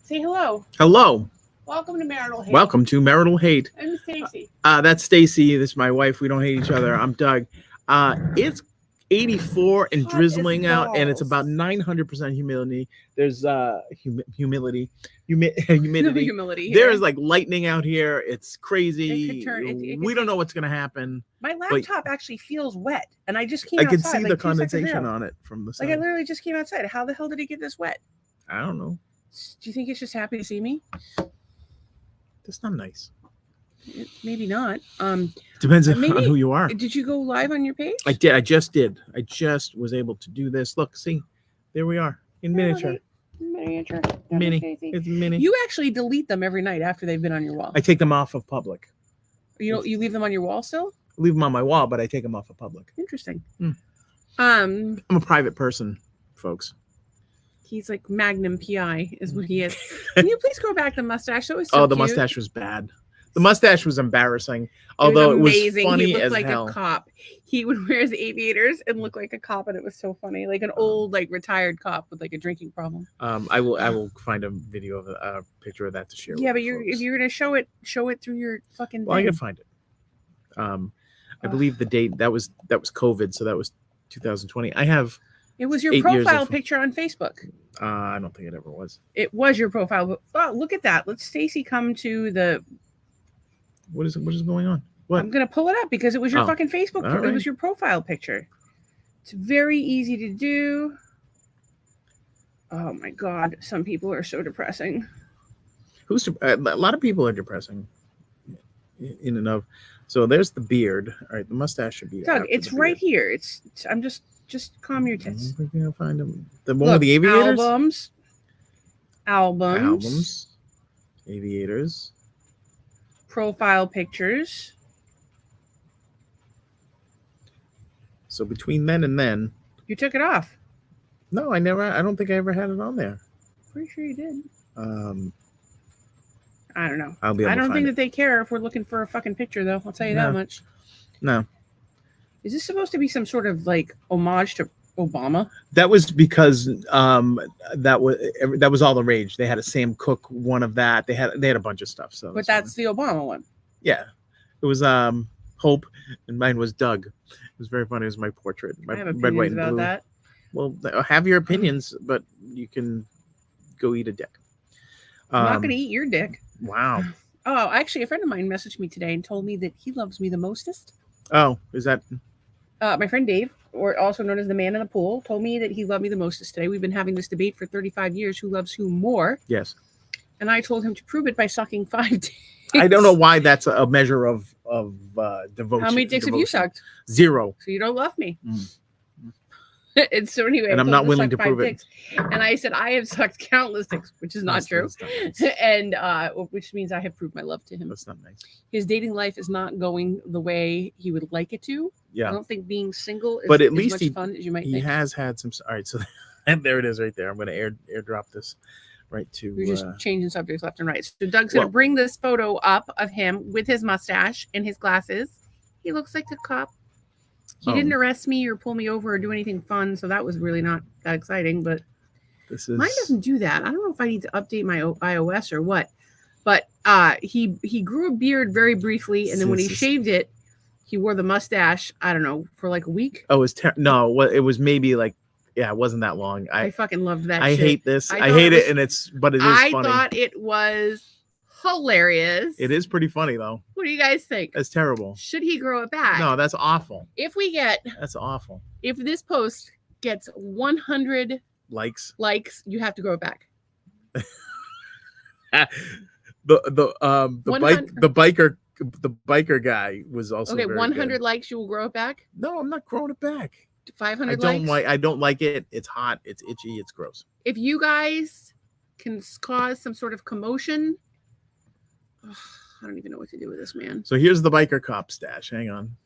Say hello. Hello. Welcome to Marital Hate. Welcome to Marital Hate. I'm Stacy. That's Stacy. This is my wife. We don't hate each other. I'm Doug. It's 84 and Hot drizzling as out, and it's balls. about 900% humidity. There's humidity. Humility. There is like lightning out here. It's crazy. It could turn- it We could don't know what's gonna happen. My laptop actually feels wet, and I just came I outside. can see like the 2 seconds condensation ago. on it from the Like I sun. literally just came outside. How the hell did it get this wet? I don't know. Do you think it's just happy to see me? That's not nice. Maybe not. Depends on maybe- who you are. Did you go live on your page? I did. I just did. I just was able to do this. Look, see, there we are in miniature. Miniature. Mini. It's mini. You actually delete them every night after they've been on your wall. I take them off of public. You leave them on your wall still? Leave them on my wall, but I take them off of public. Interesting. Hmm. Um, I'm a private person, folks. He's like Magnum PI is what he is. Can you please go back the mustache? That was so Oh, the cute. mustache was bad. The mustache was embarrassing, although it was amazing. funny He looked as like hell. a cop. He would wear his aviators and look like a cop, and it was so funny, like an old, like retired cop with like a drinking problem. I will find a video of a picture of that to share. Yeah, with but folks. if you're gonna show it through your fucking. Well, I thing. can find it. I believe the date that was COVID, so that was 2020. I have. It was your 8 years profile of- picture on Facebook. I don't think it ever was. It was your profile. But, oh, look at that. Let's Stacy come to the. What is going on? What? I'm gonna pull it up because it was your Oh, fucking Facebook. all It right. was your profile picture. It's very easy to do. Oh my god, some people are so depressing. A lot of people are depressing. In and of. So there's the beard. All right, the mustache should be. Doug, after it's the right beard. here. I'm just calm your tits. I think I'll find them. The one Look, with the aviators. Albums. Aviators. Profile pictures. So between then and then, You took it off. no, I don't think I ever had it on there. Pretty sure you did. I don't know. I'll be able I to don't find think it. that they care if we're looking for a fucking picture, though. I'll tell you that No. much. No, Is this supposed to be some sort of like homage to Obama? that was because that was all the rage. They had a Sam Cooke one of that. They had a bunch of stuff. So But that's the Obama one. yeah. It was Hope, and mine was Doug. It was very funny. It was my portrait. My I have red, opinions white, and about blue. that. Well, have your opinions, but you can go eat a dick. I'm not going to eat your dick. Wow. Oh, actually, a friend of mine messaged me today and told me that he loves me the mostest. Oh, is that? My friend Dave, or also known as the man in the pool, told me that he loved me the mostest today. We've been having this debate for 35 years, who loves who more. Yes. And I told him to prove it by sucking 5 dicks. I don't know why that's a measure of devotion. How many dicks have you devotion. sucked? 0. So you don't love me. Mm. And so anyway, And I I'm told not him willing suck to 5 prove it. dicks. And I said, I have sucked countless dicks, which is not true. That's not nice. And which means I have proved my love to him. That's not nice. His dating life is not going the way he would like it to. I Yeah. don't think being single is But at as least much fun as you might He think. has had some. All right. So and there it is right there. I'm going to airdrop this right to. You're just changing subjects left and right. So Doug's going to well- bring this photo up of him with his mustache and his glasses. He looks like a cop. He Oh. didn't arrest me or pull me over or do anything fun, so that was really not that exciting. But This is. mine doesn't do that. I don't know if I need to update my iOS or what. But he grew a beard very briefly, and then when he This is- shaved it, he wore the mustache. I don't know, for like a week. Oh, no. What it was maybe like. Yeah, it wasn't that long. I fucking loved that. I shit. hate this. I I thought hate it it, but it is I funny. thought it was hilarious. It is pretty funny though. What do you guys think? That's terrible. Should he grow it back? No, that's awful. If That's awful. this post gets 100 Likes. likes, you have to grow it back. The 100 biker guy was also Okay, very 100 good. likes, you will grow it back. No, I'm not growing it back. 500 likes. I don't like it. It's hot. It's itchy. It's gross. If you guys can cause some sort of commotion, ugh, I don't even know what to do with this man. So here's the biker cop stash. Hang on.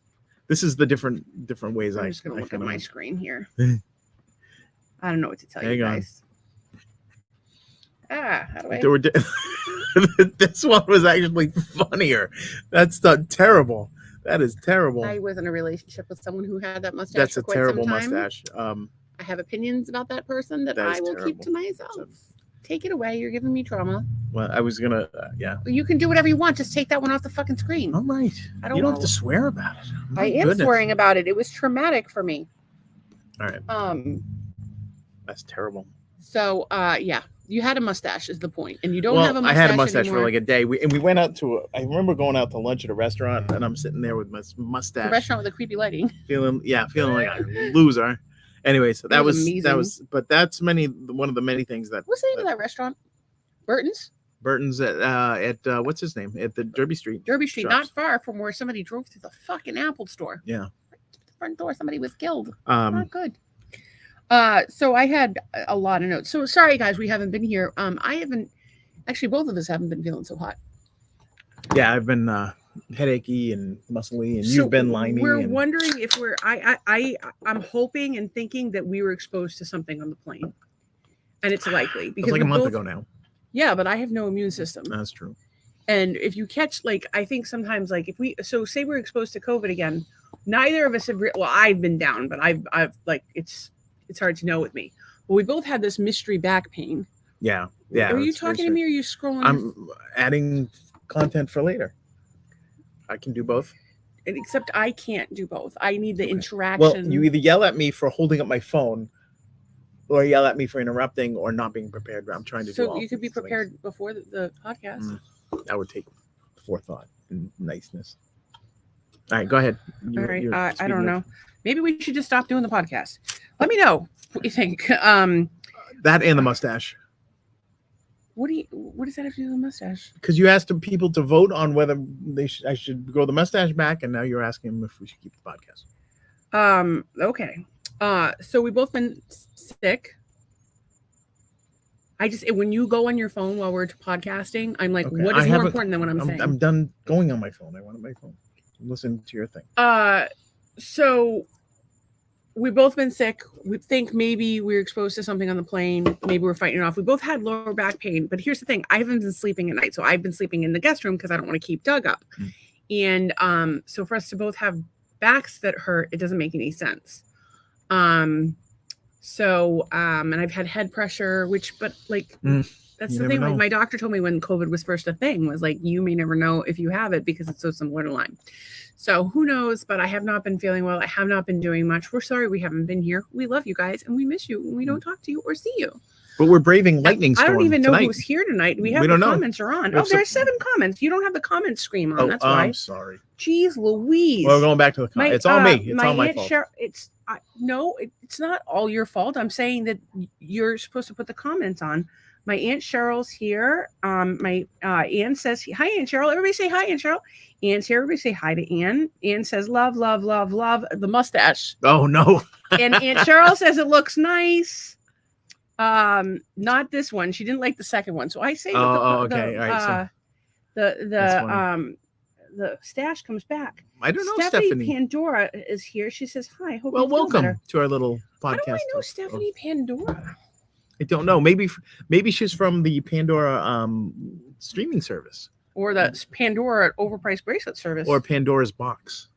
This is the different ways I'm I. just gonna look at kinda- my screen here. I don't know what to tell you Hang on. guys. How do I? There were this one was actually funnier. That's not terrible. That is terrible. I was in a relationship with someone who had that mustache. That's for a quite terrible some time. mustache. I have opinions about that person that That is I will keep terrible. to myself. Take it away. You're giving me trauma. Well, I was gonna, yeah. You can do whatever you want. Just take that one off the fucking screen. All right. I don't You don't wanna- have to swear about it. I am swearing about it. It was traumatic for me. All right. That's terrible. So, yeah, you had a mustache is the point, and you don't Well, have a mustache I had a mustache anymore. for like a day. We went out to. I remember going out to lunch at a restaurant, and I'm sitting there with my mustache, The restaurant with the creepy lighting. feeling like a loser. Anyway, so that was amazing. but that's one of the many things that. What's the name of that restaurant? Burton's. Burton's at what's his name, at the Derby Street. Derby Street, shops. not far from where somebody drove through the fucking Apple store. Yeah. Right to the front door, somebody was killed. Um, Not good. So I had a lot of notes. So sorry, guys, we haven't been here. I haven't. Actually, both of us haven't been feeling so hot. Yeah, I've been headachy and muscly, and So you've been limey. We're and... wondering if I'm hoping and thinking that we were exposed to something on the plane, and it's likely It because was like a we month both- ago now. Yeah, but I have no immune system. That's true. And if you catch, like, I think sometimes, like, if we, so say we're exposed to COVID again, neither of us have, well, I've been down, but I've like, it's hard to know with me. But we both had this mystery back pain. Yeah. Yeah. Are you talking to me or are you scrolling? I'm adding content for later. I can do both. Except I can't do both. I need the interaction. Well, you either yell at me for holding up my phone, or yell at me for interrupting or not being prepared. I'm trying to do all So you could be these things. prepared before the podcast. That would take forethought and niceness. All right, go ahead. All right. You're I speaking don't of- know. Maybe we should just stop doing the podcast. Let me know what you think. That and the mustache. What does that have to do with the mustache? Because you asked the people to vote on whether I should grow the mustache back, and now you're asking them if we should keep the podcast. Okay. So we've both been sick. When you go on your phone while we're podcasting, I'm like, Okay, what I is more haven't- important than what I'm saying? I'm done going on my phone. I want my phone. Listen to your thing. So we've both been sick. We think maybe we're exposed to something on the plane. Maybe we're fighting it off. We both had lower back pain, but here's the thing. I haven't been sleeping at night. So I've been sleeping in the guest room because I don't want to keep Doug up. And so for us to both have backs that hurt, it doesn't make any sense. And I've had head pressure, that's You the never thing. Like know. my doctor told me when COVID was first a thing, was like, you may never know if you have it because it's so similar to Lyme. So who knows, but I have not been feeling well. I have not been doing much. We're sorry we haven't been here. We love you guys and we miss you when we don't talk to you or see you. But we're braving lightning storm I don't even know tonight. who's here tonight. We don't know. comments are on. We have There's 7 comments. You don't have the comment screen on. That's why. I'm sorry. Jeez Louise. Well, we're going back to the comments. It's all me. It's all my Aunt fault. it's not all your fault. I'm saying that you're supposed to put the comments on. My Aunt Cheryl's here. My Ann says, hi, Aunt Cheryl. Everybody say hi, Aunt Cheryl. Ann's here. Everybody say hi to Ann. Ann says, love, love, love, love the mustache. Oh, no. And Aunt Cheryl says it looks nice. Not this one. She didn't like the second one. So I say, Okay. All right. the stash comes back. I don't know, Stephanie Stephanie. Pandora is here. She says, hi. Hope Well, you feel welcome better. to our little podcast. How do I know Stephanie Pandora? I don't know. Maybe she's from the Pandora streaming service Or the Pandora overpriced bracelet service. or Pandora's Box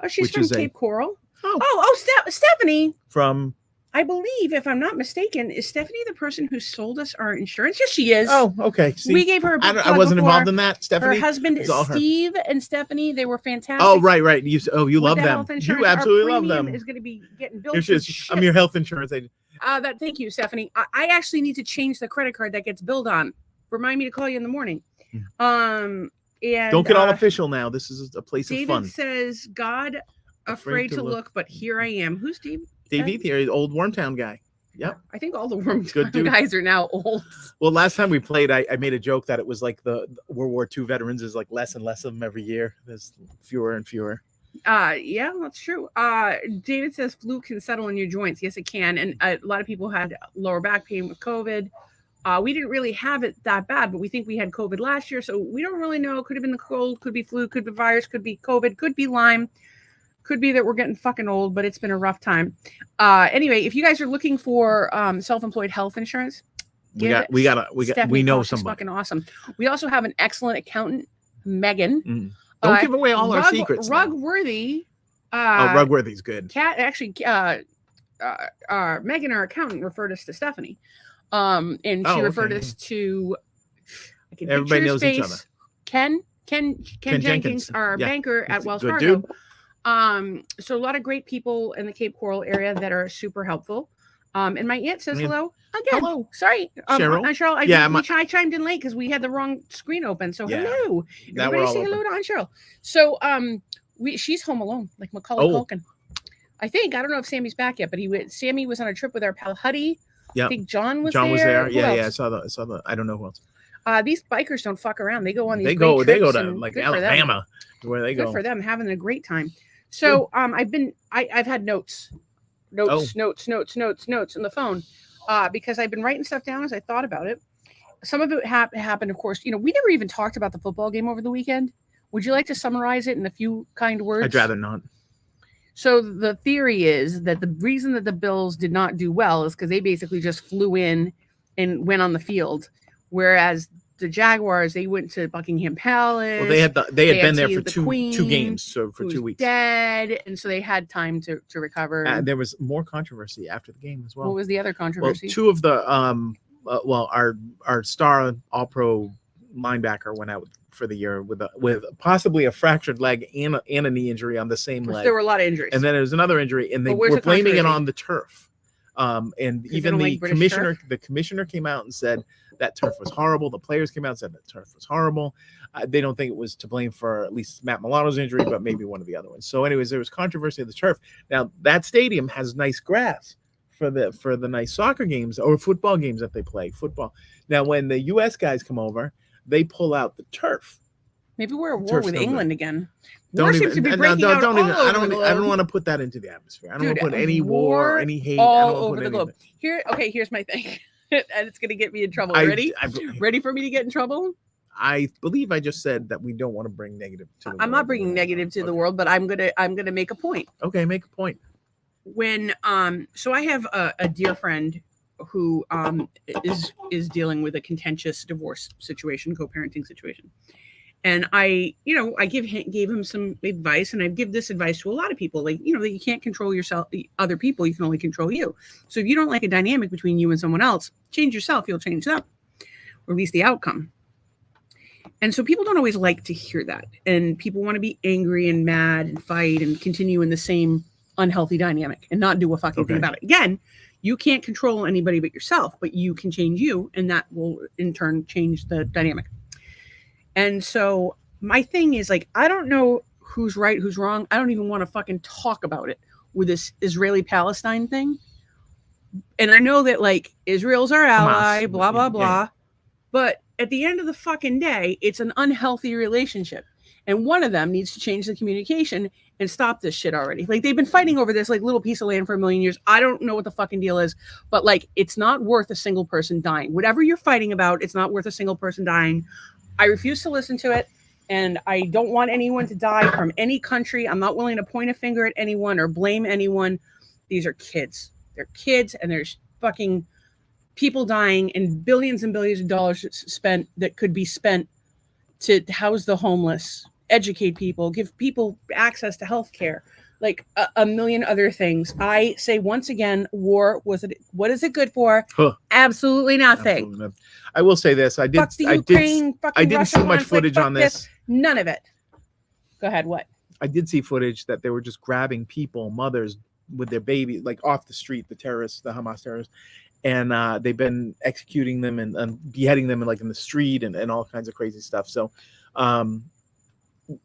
oh, she's which from is Cape Coral. Oh. Stephanie. from. I believe, if I'm not mistaken, is Stephanie the person who sold us our insurance? Yes, she is. Oh, okay. See, we gave her a big I plug wasn't before. involved in that. Stephanie. Her husband It's all her. Steve and Stephanie, they were fantastic. Oh, right. You With love the them. health insurance, You absolutely our love them. premium is going to be getting billed. Here she for is. shit. I'm your health insurance agent. Thank you, Stephanie. I actually need to change the credit card that gets billed on. Remind me to call you in the morning. And Don't get all official now. This is a place of David fun. says, God, afraid to look, but here I am. Who's Dave? Dave here, old Wormtown guy. Yep. I think all the Wormtown Good dude. guys are now old. Well, last time we played, I made a joke that it was like the World War II veterans is like less and less of them every year. There's fewer and fewer. Yeah, that's true. David says flu can settle in your joints. Yes, it can. And a lot of people had lower back pain with COVID. We didn't really have it that bad, but we think we had COVID last year. So we don't really know. Could have been the cold, could be flu, could be virus, could be COVID, could be Lyme. Could be that we're getting fucking old, but it's been a rough time. Anyway, if you guys are looking for self-employed health insurance, We Stephanie know Fox is somebody. fucking awesome. We also have an excellent accountant, Megan. Don't give away all our secrets. now. Rugworthy. Rugworthy's good. Megan, our accountant, referred us to Stephanie. And she Oh, referred okay. us to. I can Everybody picture his knows each face. other. Ken Ken Jenkins, our Yeah. banker at He's a Wells good Fargo. dude. So a lot of great people in the Cape Coral area that are super helpful. And my aunt says I mean, hello again. hello. Sorry, Cheryl. Aunt Cheryl. Yeah, I chimed in late because we had the wrong screen open. So Yeah, hello, now everybody. we're all Say hello open. to Aunt Cheryl. So she's home alone, like Macaulay Oh. Culkin. I don't know if Sammy's back yet, but Sammy was on a trip with our pal Huddy. Yeah, I think John was John there. was there. Who Yeah, else? yeah. I saw the. I don't know who else. These bikers don't fuck around. They go on these They great go trips to and like good for them. Alabama, where they Good go. for them, having a great time. So I've had notes in the phone, because I've been writing stuff down as I thought about it. Some of it happened, of course. We never even talked about the football game over the weekend. Would you like to summarize it in a few kind words? I'd rather not. So the theory is that the reason that the Bills did not do well is because they basically just flew in and went on the field, whereas the Jaguars, they went to Buckingham Palace. Well, they had been there for the two games, so for 2 weeks. Dead, and so they had time to recover. There was more controversy after the game as well. What was the other controversy? Well, two of the our star All-Pro linebacker went out for the year with possibly a fractured leg and a knee injury on the same leg. There were a lot of injuries, and then there was another injury, and they were blaming it on the turf. And even the commissioner came out and said that turf was horrible. The players came out and said that turf was horrible. They don't think it was to blame for at least Matt Milano's injury, but maybe one of the other ones. So anyways, there was controversy of the turf. Now that stadium has nice grass for the nice soccer games or football games that they play. Football. Now when the US guys come over, they pull out the turf. Maybe we're at war with England again. I don't want to put that into the atmosphere. I don't want to put any war, any hate all over the globe. Here's my thing, and it's going to get me in trouble. Ready? Ready for me to get in trouble? I believe I just said that we don't want to bring negative to the world. I'm not bringing negative to the world, but I'm gonna make a point. Okay, make a point. When so I have a dear friend who is dealing with a contentious divorce situation, co-parenting situation. And I gave him some advice, and I give this advice to a lot of people. Like, that you can't control yourself, other people. You can only control you. So if you don't like a dynamic between you and someone else, change yourself. You'll change them, or at least the outcome. And so people don't always like to hear that. And people want to be angry and mad and fight and continue in the same unhealthy dynamic and not do a fucking thing about it. Again, you can't control anybody but yourself, but you can change you, and that will in turn change the dynamic. And so my thing is, like, I don't know who's right, who's wrong. I don't even want to fucking talk about it with this Israeli-Palestine thing. And I know that, like, Israel's our ally, blah, blah, blah. Yeah. But at the end of the fucking day, it's an unhealthy relationship. And one of them needs to change the communication and stop this shit already. Like, they've been fighting over this, like, little piece of land for a million years. I don't know what the fucking deal is, but, like, it's not worth a single person dying. Whatever you're fighting about, it's not worth a single person dying. I refuse to listen to it, and I don't want anyone to die from any country. I'm not willing to point a finger at anyone or blame anyone. These are kids. They're kids, and there's fucking people dying and billions of dollars spent that could be spent to house the homeless, educate people, give people access to health care, like a million other things. I say once again, war, what is it good for? Huh. Absolutely nothing. Absolutely. I will say this. I didn't see much footage on this. None of it. Go ahead. What? I did see footage that they were just grabbing people, mothers with their baby, like off the street, the Hamas terrorists. And they've been executing them and beheading them in the street and all kinds of crazy stuff. So,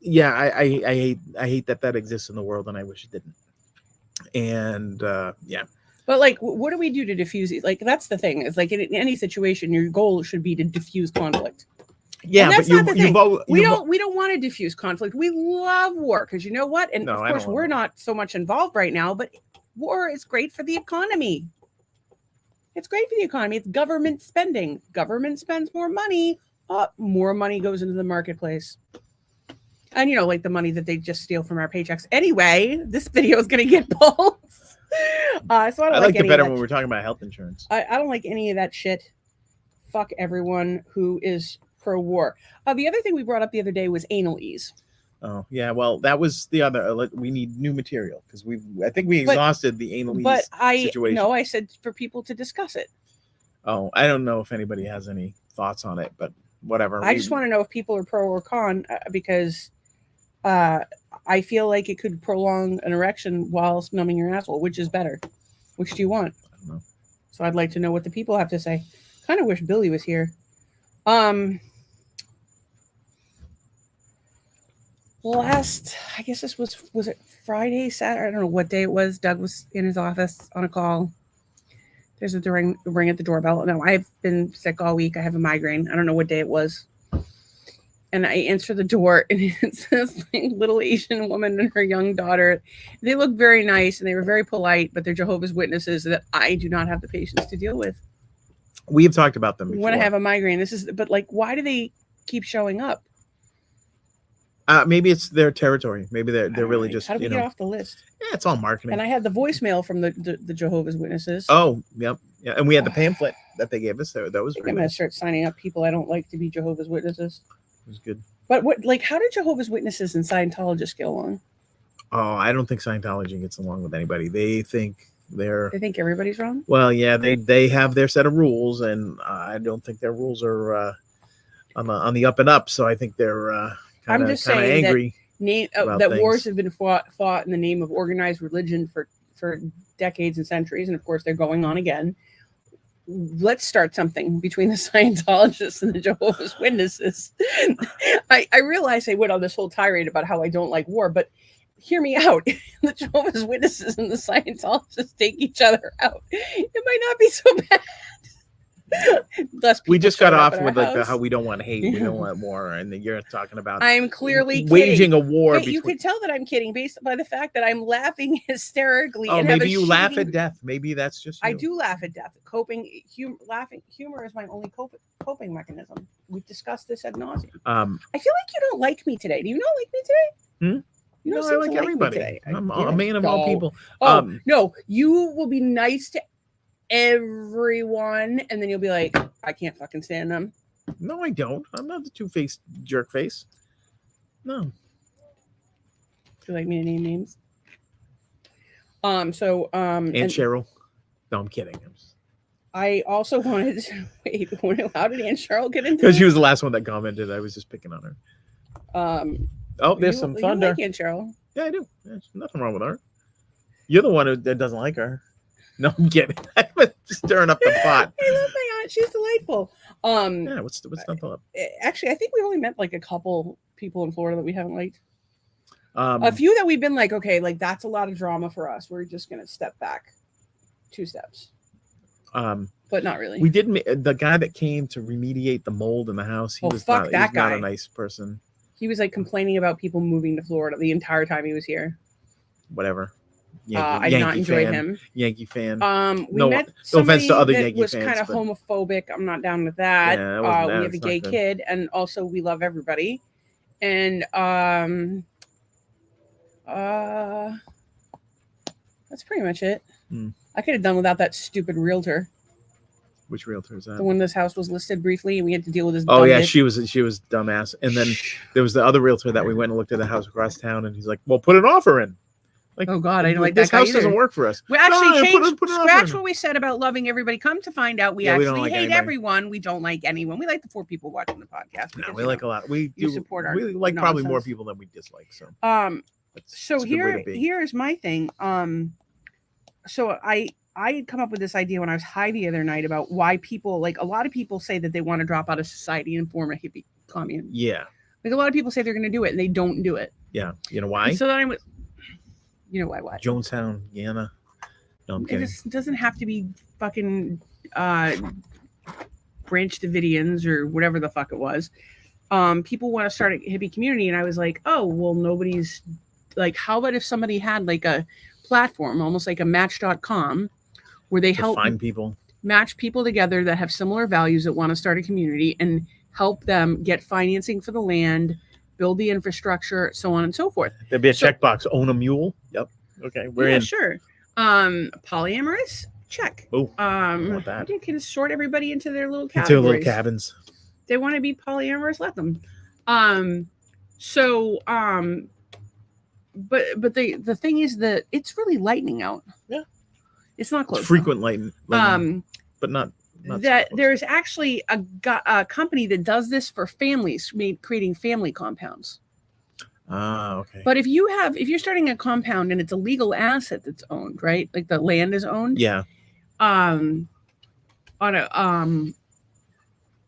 yeah, I hate that exists in the world, and I wish it didn't. And yeah. But, like, what do we do to diffuse it? Like, that's the thing. It's like in any situation, your goal should be to diffuse conflict. Yeah, and that's not the thing. We don't want to diffuse conflict. We love war because you know what? And of course, we're not so much involved right now. But war is great for the economy. It's great for the economy. It's government spending. Government spends more money. More money goes into the marketplace. And, like the money that they just steal from our paychecks. Anyway, this video is going to get pulled. So I like it better when we're talking about health insurance. I don't like any of that shit. Fuck everyone who is pro-war. The other thing we brought up the other day was anal ease. Oh, yeah. Well, that was the other. We need new material because I think we exhausted the anal ease situation. No, I said for people to discuss it. Oh, I don't know if anybody has any thoughts on it, but whatever. I just want to know if people are pro or con because I feel like it could prolong an erection while numbing your asshole. Which is better? Which do you want? I don't know. So I'd like to know what the people have to say. Kind of wish Billy was here. Last, I guess this was it Friday, Saturday? I don't know what day it was. Doug was in his office on a call. There's a ring at the doorbell. No, I've been sick all week. I have a migraine. I don't know what day it was. And I answer the door, and it's this little Asian woman and her young daughter. They look very nice, and they were very polite, but they're Jehovah's Witnesses that I do not have the patience to deal with. We have talked about them before. When I have a migraine, but like, why do they keep showing up? Maybe it's their territory. Maybe they're really just. How do we get off the list? Yeah, it's all marketing. And I had the voicemail from the Jehovah's Witnesses. Oh, yep, yeah, and we had the pamphlet that they gave us. That was. I'm gonna start signing up people I don't like to be Jehovah's Witnesses. It was good. But how do Jehovah's Witnesses and Scientologists get along? Oh, I don't think Scientology gets along with anybody. They think everybody's wrong. Well, yeah, they have their set of rules, and I don't think their rules are on the up and up. So I think they're kind of angry. That wars have been fought in the name of organized religion for decades and centuries, and of course they're going on again. Let's start something between the Scientologists and the Jehovah's Witnesses. I realize I went on this whole tirade about how I don't like war, but hear me out. The Jehovah's Witnesses and the Scientologists take each other out. It might not be so bad. We just got off with how we don't want hate, we don't want war, and then you're talking about I'm clearly waging a war. You could tell that I'm kidding based by the fact that I'm laughing hysterically. Oh, maybe you laugh at death. Maybe that's just you. I do laugh at death. Humor is my only coping mechanism. We've discussed this ad nauseum. I feel like you don't like me today. Do you not like me today? You know, I like everybody. Today. I'm a man of all people. No, you will be nice to everyone, and then you'll be like, I can't fucking stand them. No, I don't. I'm not the two-faced jerk face. No. Do you like me to name names? Aunt Cheryl. No, I'm kidding. I also wanted to wait. How did Aunt Cheryl get into? Because she was the last one that commented. I was just picking on her. There's some thunder. You like Aunt Cheryl? Yeah, I do. There's nothing wrong with her. You're the one that doesn't like her. No, I'm kidding. I'm stirring up the pot. I love my aunt. She's delightful. Yeah, what's not up? Actually, I think we only met like a couple people in Florida that we haven't liked. A few that we've been like, okay, like that's a lot of drama for us. We're just gonna step back 2 steps. But not really. We did the guy that came to remediate the mold in the house. He was not a nice person. He was like complaining about people moving to Florida the entire time he was here. Whatever. I did not enjoy him. Yankee fan. We met no offense to other Yankee fans. Was kind of homophobic. I'm not down with that. Yeah, we have a gay kid, and also we love everybody. And that's pretty much it. I could have done without that stupid realtor. Which realtor is that? The one this house was listed briefly, and we had to deal with this. Oh yeah, she was dumbass. And then there was the other realtor that we went and looked at the house across town, and he's like, "Well, put an offer in." Like, oh God, I don't like this that guy house either. Doesn't work for us. We actually changed. Scratch what we said about loving everybody. Come to find out, we actually hate everyone. We don't like anyone. We like the 4 people watching the podcast. No, we like a lot. We do support our. We like probably more people than we dislike. So. So here's my thing. So I had come up with this idea when I was high the other night about why people, like a lot of people say that they want to drop out of society and form a hippie commune. Yeah. Like a lot of people say they're going to do it and they don't do it. Yeah. You know why? And so then you know why? What? Jonestown, Guyana. No, I'm kidding. It doesn't have to be fucking Branch Davidians or whatever the fuck it was. People want to start a hippie community, and I was like, oh, well, nobody's like, how about if somebody had like a platform, almost like a Match.com, where they help find people, match people together that have similar values that want to start a community and help them get financing for the land, build the infrastructure, so on and so forth. There'd be a checkbox, own a mule. Yep. Okay. We're in. Sure. Polyamorous? Check. Oh, I want that. You can sort everybody into their little categories. Into little cabins. They want to be polyamorous, let them. But the thing is that it's really lightning out. Yeah. It's not close. It's frequent lightning. But not that there's actually a company that does this for families, creating family compounds. Okay. But if you're starting a compound and it's a legal asset that's owned, right? Like the land is owned. Yeah. On a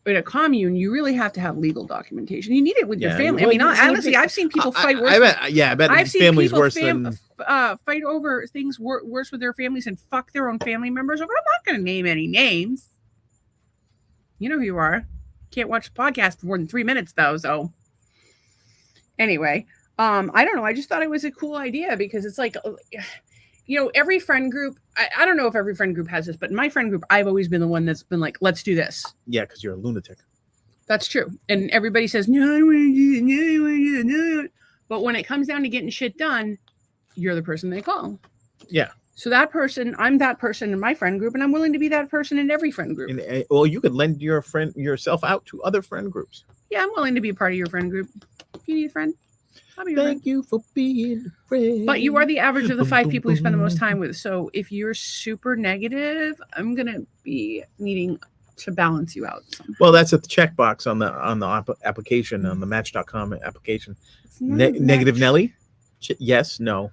in a commune, you really have to have legal documentation. You need it with your family. Well, honestly, I've seen people fight worse. I bet I've seen families worse than fight over things worse with their families and fuck their own family members over. I'm not going to name any names. You know who you are. Can't watch the podcast for more than 3 minutes though. So anyway, I don't know. I just thought it was a cool idea because it's like, every friend group. I don't know if every friend group has this, but in my friend group, I've always been the one that's been like, let's do this. Yeah, because you're a lunatic. That's true. And everybody says, no, I don't want to do it. No, I want to do it. No. But when it comes down to getting shit done, you're the person they call. Yeah. So I'm that person in my friend group, and I'm willing to be that person in every friend group. Well, you could lend yourself out to other friend groups. Yeah, I'm willing to be a part of your friend group. If you need a friend, I'll be your friend. Thank you for being a friend. But you are the average of the 5 people you spend the most time with. So if you're super negative, I'm going to be needing to balance you out somehow. Well, that's a checkbox on the application, on the Match.com application. Negative Nelly? Yes, no.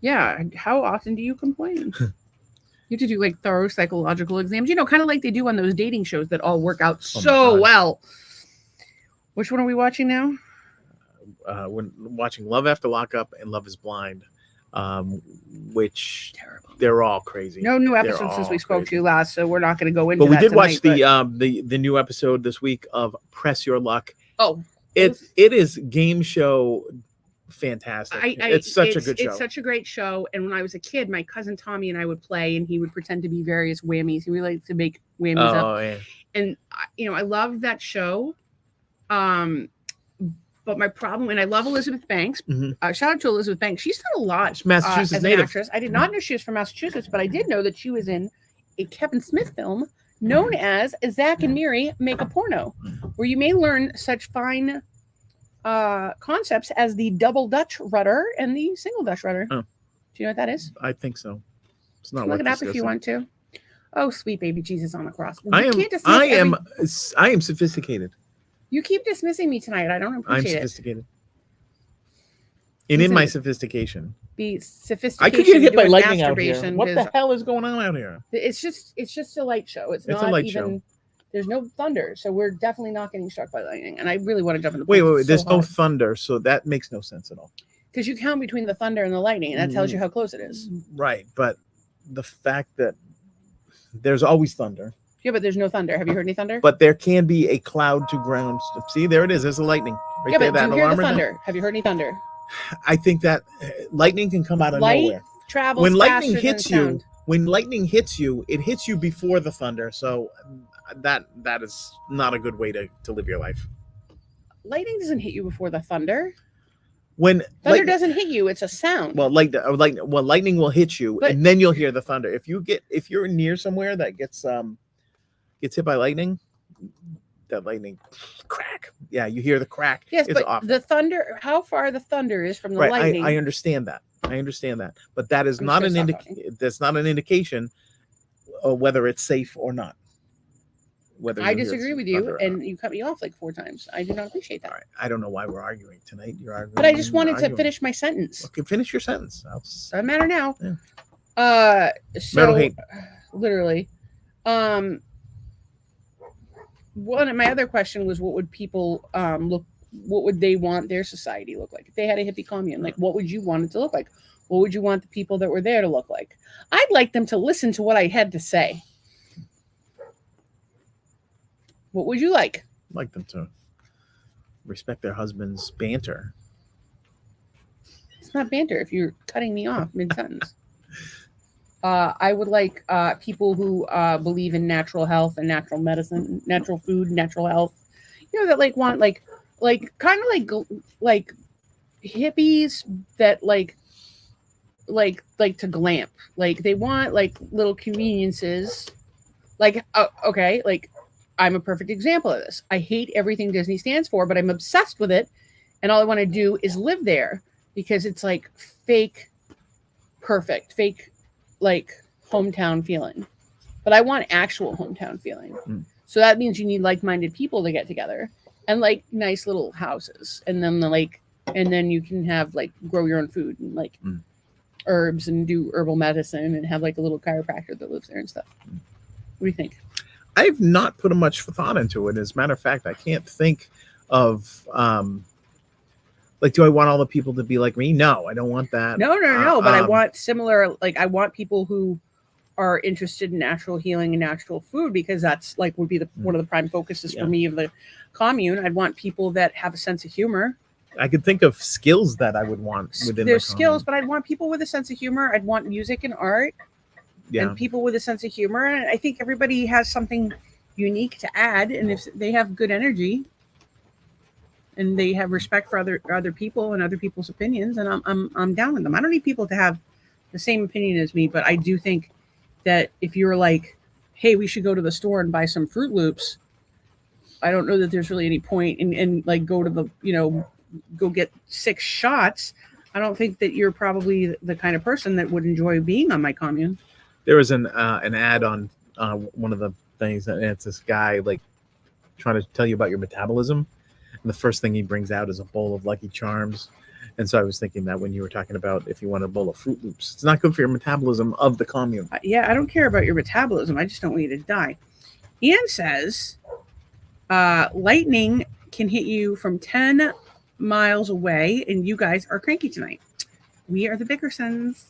Yeah. How often do you complain? You have to do like thorough psychological exams, kind of like they do on those dating shows that all work out so well. Which one are we watching now? We're watching Love After Lockup and Love is Blind, which terrible. They're all crazy. No new episodes since we spoke to you last, so we're not going to go into that. But we did watch the new episode this week of Press Your Luck. Oh, it is game show fantastic. It's such a good show. It's such a great show. And when I was a kid, my cousin Tommy and I would play, and he would pretend to be various whammies. He would like to make whammies up. Yeah. And I loved that show. But my problem, and I love Elizabeth Banks. Mm-hmm. Shout out to Elizabeth Banks. She's done a lot. She's Massachusetts as native. An actress. I did not know she was from Massachusetts, but I did know that she was in a Kevin Smith film known as Zach and Miri Make a Porno, where you may learn such fine concepts as the double Dutch rudder and the single Dutch rudder. Oh. Do you know what that is? I think so. It's not look it up if you want to. Oh, sweet baby Jesus on the cross. I am sophisticated. You keep dismissing me tonight. I don't appreciate it. I'm sophisticated. And in my sophistication. Be sophisticated. I could get hit by lightning out here. What the hell is going on out here? It's just a light show. It's not a light show. There's no thunder, so we're definitely not getting struck by lightning. And I really want to jump in the plane. Wait. There's no thunder, so that makes no sense at all. Because you count between the thunder and the lightning, and that tells you how close it is. Right, but the fact that there's always thunder. Yeah, but there's no thunder. Have you heard any thunder? But there can be a cloud to ground. See, there it is. There's the lightning. Right there, but do you hear the thunder? Have you heard any thunder? I think that lightning can come out of nowhere. Travels when lightning faster hits than you. sound. When lightning hits you, it hits you before the thunder. So that is not a good way to live your life. Lightning doesn't hit you before the thunder. When thunder doesn't hit you, it's a sound. Well, lightning will hit you, and then you'll hear the thunder. If you're near somewhere that gets hit by lightning, that lightning crack. Yeah, you hear the crack. Yes, but awful. The thunder. How far the thunder is from the lightning? I understand that. But that is not an That's not an indication of whether it's safe or not. I disagree with you, and you cut me off like 4 times. I do not appreciate that. All right. I don't know why we're arguing tonight. You're arguing. But I just wanted to finish my sentence. Okay, finish your sentence. Doesn't matter now. Yeah. So hate. Literally, one of my other question was, what would people what would they want their society look like if they had a hippie commune? Like, what would you want it to look like? What would you want the people that were there to look like? I'd like them to listen to what I had to say. What would you like? I'd like them to respect their husband's banter. It's not banter if you're cutting me off mid-sentence. I would like people who believe in natural health and natural medicine, natural food, natural health. That want kind of like hippies that like to glamp. Like they want like little conveniences. Okay, like I'm a perfect example of this. I hate everything Disney stands for, but I'm obsessed with it, and all I want to do is live there because it's like fake, perfect, fake. Like hometown feeling. but I want actual hometown feeling. So that means you need like-minded people to get together and like nice little houses, and then you can have like grow your own food and like herbs and do herbal medicine and have like a little chiropractor that lives there and stuff. What do you think? I've not put much thought into it. As a matter of fact, I can't think of like, do I want all the people to be like me? No, I don't want that. No. But I want similar. Like, I want people who are interested in natural healing and natural food, because that's like would be one of the prime focuses for me of the commune. I'd want people that have a sense of humor. I could think of skills that I would want within there's skills, but I'd want people with a sense of humor. I'd want music and art, and people with a sense of humor. And I think everybody has something unique to add, and if they have good energy and they have respect for other people and other people's opinions, and I'm down with them. I don't need people to have the same opinion as me, but I do think that if you're like, hey, we should go to the store and buy some Fruit Loops, I don't know that there's really any point in like go to the, go get 6 shots. I don't think that you're probably the kind of person that would enjoy being on my commune. There was an ad on one of the things, and it's this guy like trying to tell you about your metabolism, and the first thing he brings out is a bowl of Lucky Charms. And so I was thinking that when you were talking about if you want a bowl of Fruit Loops, it's not good for your metabolism of the commune. Yeah, I don't care about your metabolism. I just don't want you to die. Ian says, lightning can hit you from 10 miles away, and you guys are cranky tonight. We are the Bickersons.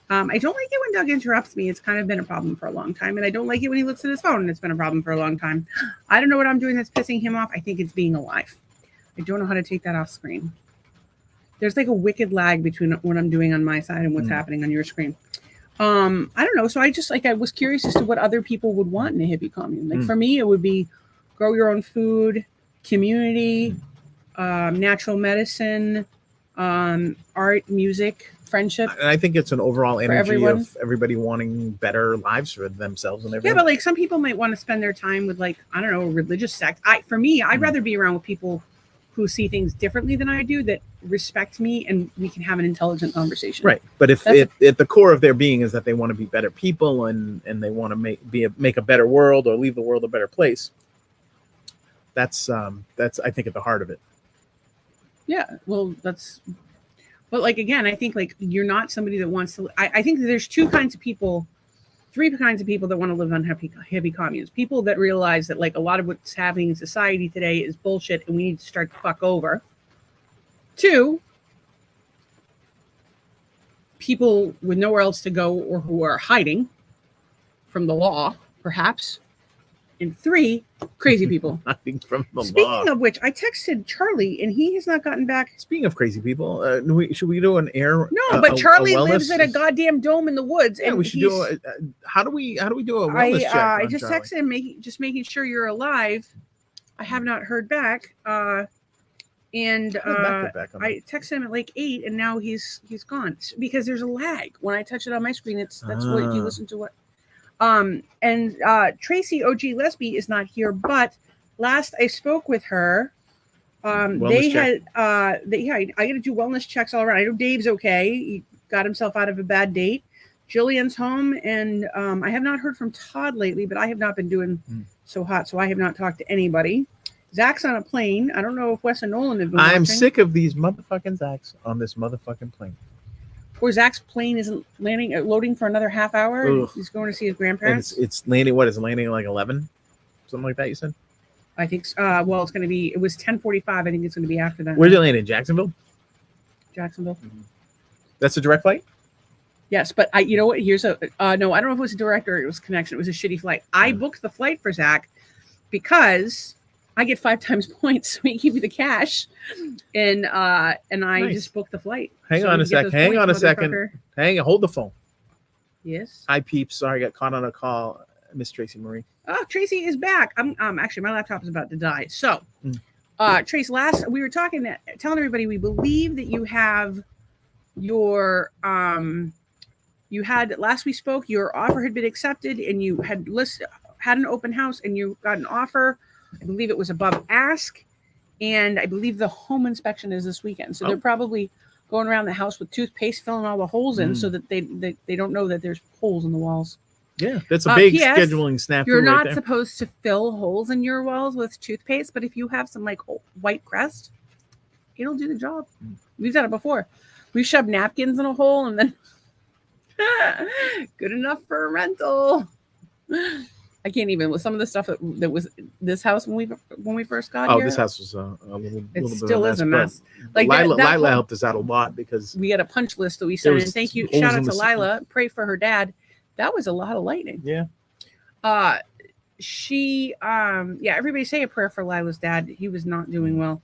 I don't like it when Doug interrupts me. It's kind of been a problem for a long time. And I don't like it when he looks at his phone, and it's been a problem for a long time. I don't know what I'm doing that's pissing him off. I think it's being alive. I don't know how to take that off screen. There's like a wicked lag between what I'm doing on my side and what's happening on your screen. I don't know. So I just I was curious as to what other people would want in a hippie commune. Like for me, it would be grow your own food, community, natural medicine, art, music, friendship. And I think it's an overall energy of everybody wanting better lives for themselves and everything. Yeah, but like some people might want to spend their time with like, I don't know, a religious sect. For me, I'd rather be around with people who see things differently than I do, that respect me, and we can have an intelligent conversation. Right. But if at the core of their being is that they want to be better people and they want to make a better world or leave the world a better place, that's I think at the heart of it. Yeah. Well, but like, again, I think like you're not somebody that wants to, I think there's 3 kinds of people that want to live on hippie communes. People that realize that like a lot of what's happening in society today is bullshit and we need to start the fuck over. 2, people with nowhere else to go or who are hiding from the law, perhaps. And 3, crazy people. Hiding from the law. Speaking of which, I texted Charlie and he has not gotten back. Speaking of crazy people, should we do an air? No, but Charlie lives at a goddamn dome in the woods. Yeah, and we should do how do we do a wellness check? I just texted him, making sure you're alive. I have not heard back. I texted him at like 8, and now he's gone because there's a lag. When I touch it on my screen, that's what if you listen to what. And Tracy OG Lesby is not here, but last I spoke with her, I got to do wellness checks all around. I know Dave's okay. He got himself out of a bad date. Jillian's home, and I have not heard from Todd lately, but I have not been doing so hot, so I have not talked to anybody. Zach's on a plane. I don't know if Wes and Nolan have been I'm sick of these motherfucking Zachs on this motherfucking plane. Or Zach's plane isn't loading for another half hour. Ugh. He's going to see his grandparents. It's landing. What is it landing like 11? Something like that, you said? I think so. Well, it's going to be, it was 10:45. I think it's going to be after that. Where's it landing? Jacksonville? Jacksonville. Mm-hmm. That's a direct flight? Yes, but you know what? Here's no, I don't know if it was a direct or it was connection. It was a shitty flight. I booked the flight for Zach because I get 5 times points, so he give me the cash, and I just booked the flight. Hang on a second. Hold the phone. Yes. Hi, peeps. Sorry, I got caught on a call. Miss Tracy Marie. Oh, Tracy is back. I'm actually, my laptop is about to die. So, Trace, we were telling everybody we believe that you have your last we spoke, your offer had been accepted, and you had an open house, and you got an offer. I believe it was above ask, and I believe the home inspection is this weekend. So they're probably going around the house with toothpaste, filling all the holes in, so that they don't know that there's holes in the walls. Yeah, that's a big PS, scheduling snafu. You're not right supposed to fill holes in your walls with toothpaste, but if you have some like white crest, it'll do the job. We've done it before. We shoved napkins in a hole and then good enough for a rental. I can't even with some of the stuff that was this house when we first got here. Oh, this house was a little. It little still bit is a mess. Like Lila helped us out a lot because we had a punch list that we sent in. Thank you. Shout out to Lila. Pray for her dad. That was a lot of lightning. Yeah. Everybody say a prayer for Lila's dad. He was not doing well.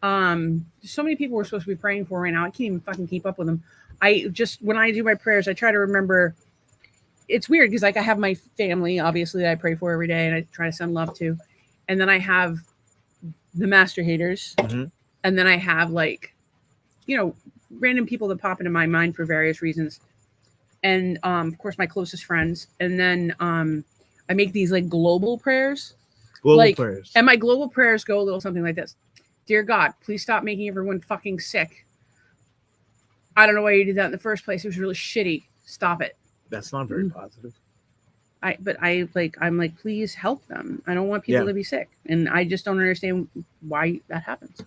So many people we're supposed to be praying for right now. I can't even fucking keep up with them. When I do my prayers, I try to remember. It's weird because like I have my family, obviously, that I pray for every day and I try to send love to. And then I have the master haters. Mm-hmm. And then I have like, random people that pop into my mind for various reasons. And of course my closest friends. And then I make these like global prayers. Prayers. And my global prayers go a little something like this. Dear God, please stop making everyone fucking sick. I don't know why you did that in the first place. It was really shitty. Stop it. That's not very positive. I'm like, please help them. I don't want people to be sick. And I just don't understand why that happens.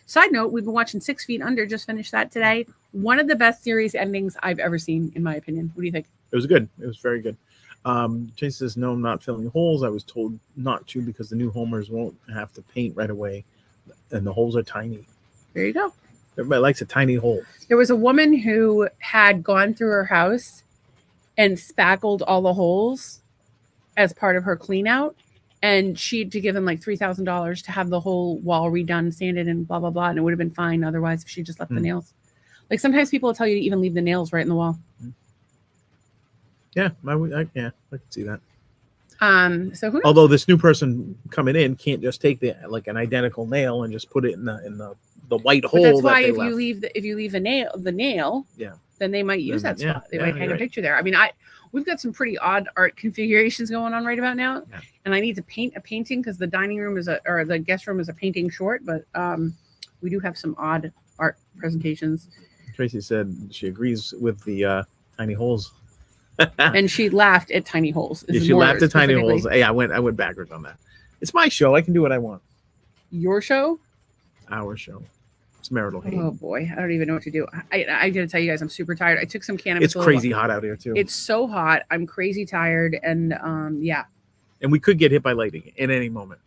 Side note, we've been watching 6 Feet Under, just finished that today. One of the best series endings I've ever seen, in my opinion. What do you think? It was good. It was very good. Chase says, no, I'm not filling holes. I was told not to because the new homers won't have to paint right away. And the holes are tiny. There you go. Everybody likes a tiny hole. There was a woman who had gone through her house and spackled all the holes as part of her clean out. And she had to give them like $3,000 to have the whole wall redone, sanded, and blah, blah, blah. And it would have been fine otherwise if she just left the nails. Like sometimes people will tell you to even leave the nails right in the wall. Yeah, I can see that. So who knows? Although this new person coming in can't just take an identical nail and just put it in the white hole. That's why if you leave the nail, yeah, then they might use that spot. They might hang a picture there. I mean, we've got some pretty odd art configurations going on right about now, and I need to paint a painting because the dining room or the guest room is a painting short, but we do have some odd art presentations. Tracy said she agrees with the tiny holes. And she laughed at tiny holes. Yeah, she laughed at tiny holes. Hey, I went backwards on that. It's my show. I can do what I want. Your show? Our show. It's Marital Hate. Oh boy, I don't even know what to do. I gotta tell you guys, I'm super tired. I took some cannabis. It's crazy hot out here too. It's so hot. I'm crazy tired, and yeah. And we could get hit by lightning at any moment.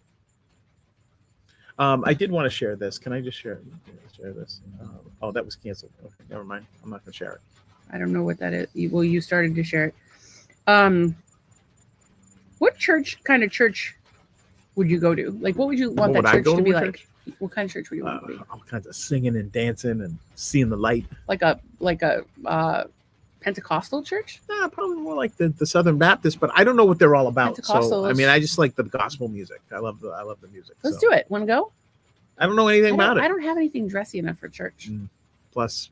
I did want to share this. Can I just share this? Oh, that was canceled. Okay, never mind. I'm not gonna share it. I don't know what that is. Well, you started to share it. What kind of church would you go to? Like, what would you want that church to be like? Church? What kind of church would you want to be? All kinds of singing and dancing and seeing the light. Like a Pentecostal church? Nah, probably more like the Southern Baptist, but I don't know what they're all about. So I mean, I just like the gospel music. I love the music. Let's do it. Want to go? I don't know anything about it. I don't have anything dressy enough for church. Plus,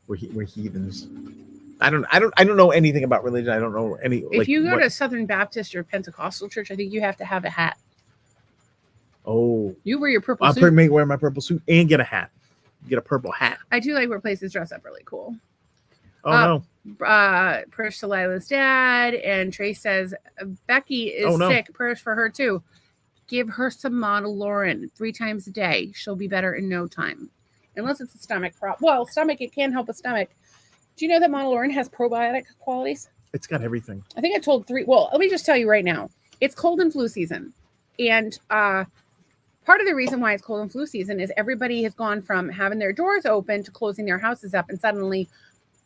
we're heathens. I don't know anything about religion. I don't know any. If you go to Southern Baptist or Pentecostal church, I think you have to have a hat. Oh, you wear your purple suit. I'll wear my purple suit and get a hat. Get a purple hat. I do like where places dress up really cool. Oh no. Prayers to Lila's dad, and Trace says Becky is sick. Prayers for her too. Give her some Marital 3 times a day. She'll be better in no time. Unless it's a stomach problem. Well, stomach, it can help a stomach. Do you know that Marital has probiotic qualities? It's got everything. I think I told 3. Well, let me just tell you right now. It's cold and flu season. And part of the reason why it's cold and flu season is everybody has gone from having their doors open to closing their houses up, and suddenly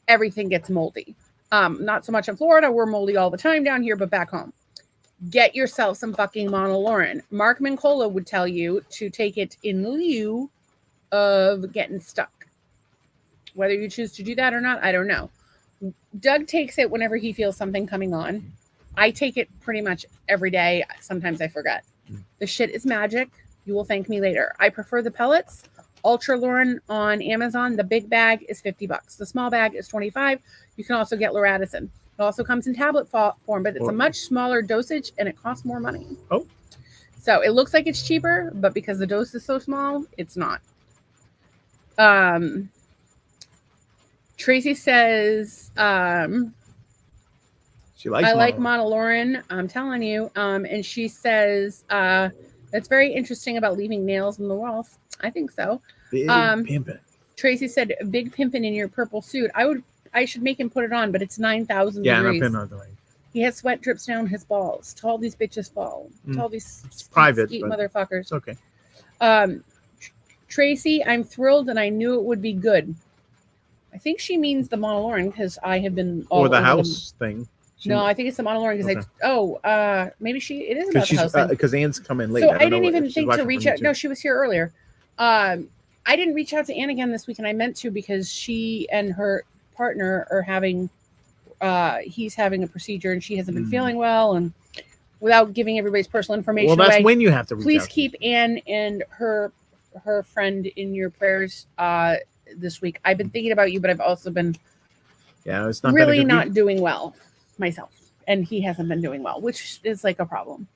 everything gets moldy. Not so much in Florida. We're moldy all the time down here, but back home. Get yourself some fucking Marital. Mark Mincola would tell you to take it in lieu of getting stuck. Whether you choose to do that or not, I don't know. Doug takes it whenever he feels something coming on. I take it pretty much every day. Sometimes I forget. The shit is magic. You will thank me later. I prefer the pellets. Ultra Lauren on Amazon. The big bag is $50. The small bag is $25. You can also get Loratadine. It also comes in tablet form, but it's a much smaller dosage and it costs more money. Oh. So it looks like it's cheaper, but because the dose is so small, it's not. Tracy says, She likes. I like Mona Lauren. I'm telling you. And she says that's very interesting about leaving nails in the walls. I think so. Big pimpin'. Tracy said, "Big pimpin' in your purple suit." I should make him put it on, but it's 9,000 degrees. Yeah, not doing. He has sweat drips down his balls. To all these bitches fall. To all these private motherfuckers. It's okay. Tracy, I'm thrilled, and I knew it would be good. I think she means the Mona Lauren because I have been all or the house thing. No, I think it's the Mona Lauren because maybe it is about the house thing. Because Anne's come in late. So I didn't even think to reach out. No, she was here earlier. I didn't reach out to Anne again this week, and I meant to because she and her partner are having. He's having a procedure, and she hasn't been feeling well, and without giving everybody's personal information that's away, when you have to reach please out keep Anne and her friend in your prayers this week. I've been thinking about you, but I've also been it's not really not doing well myself, and he hasn't been doing well, which is like a problem.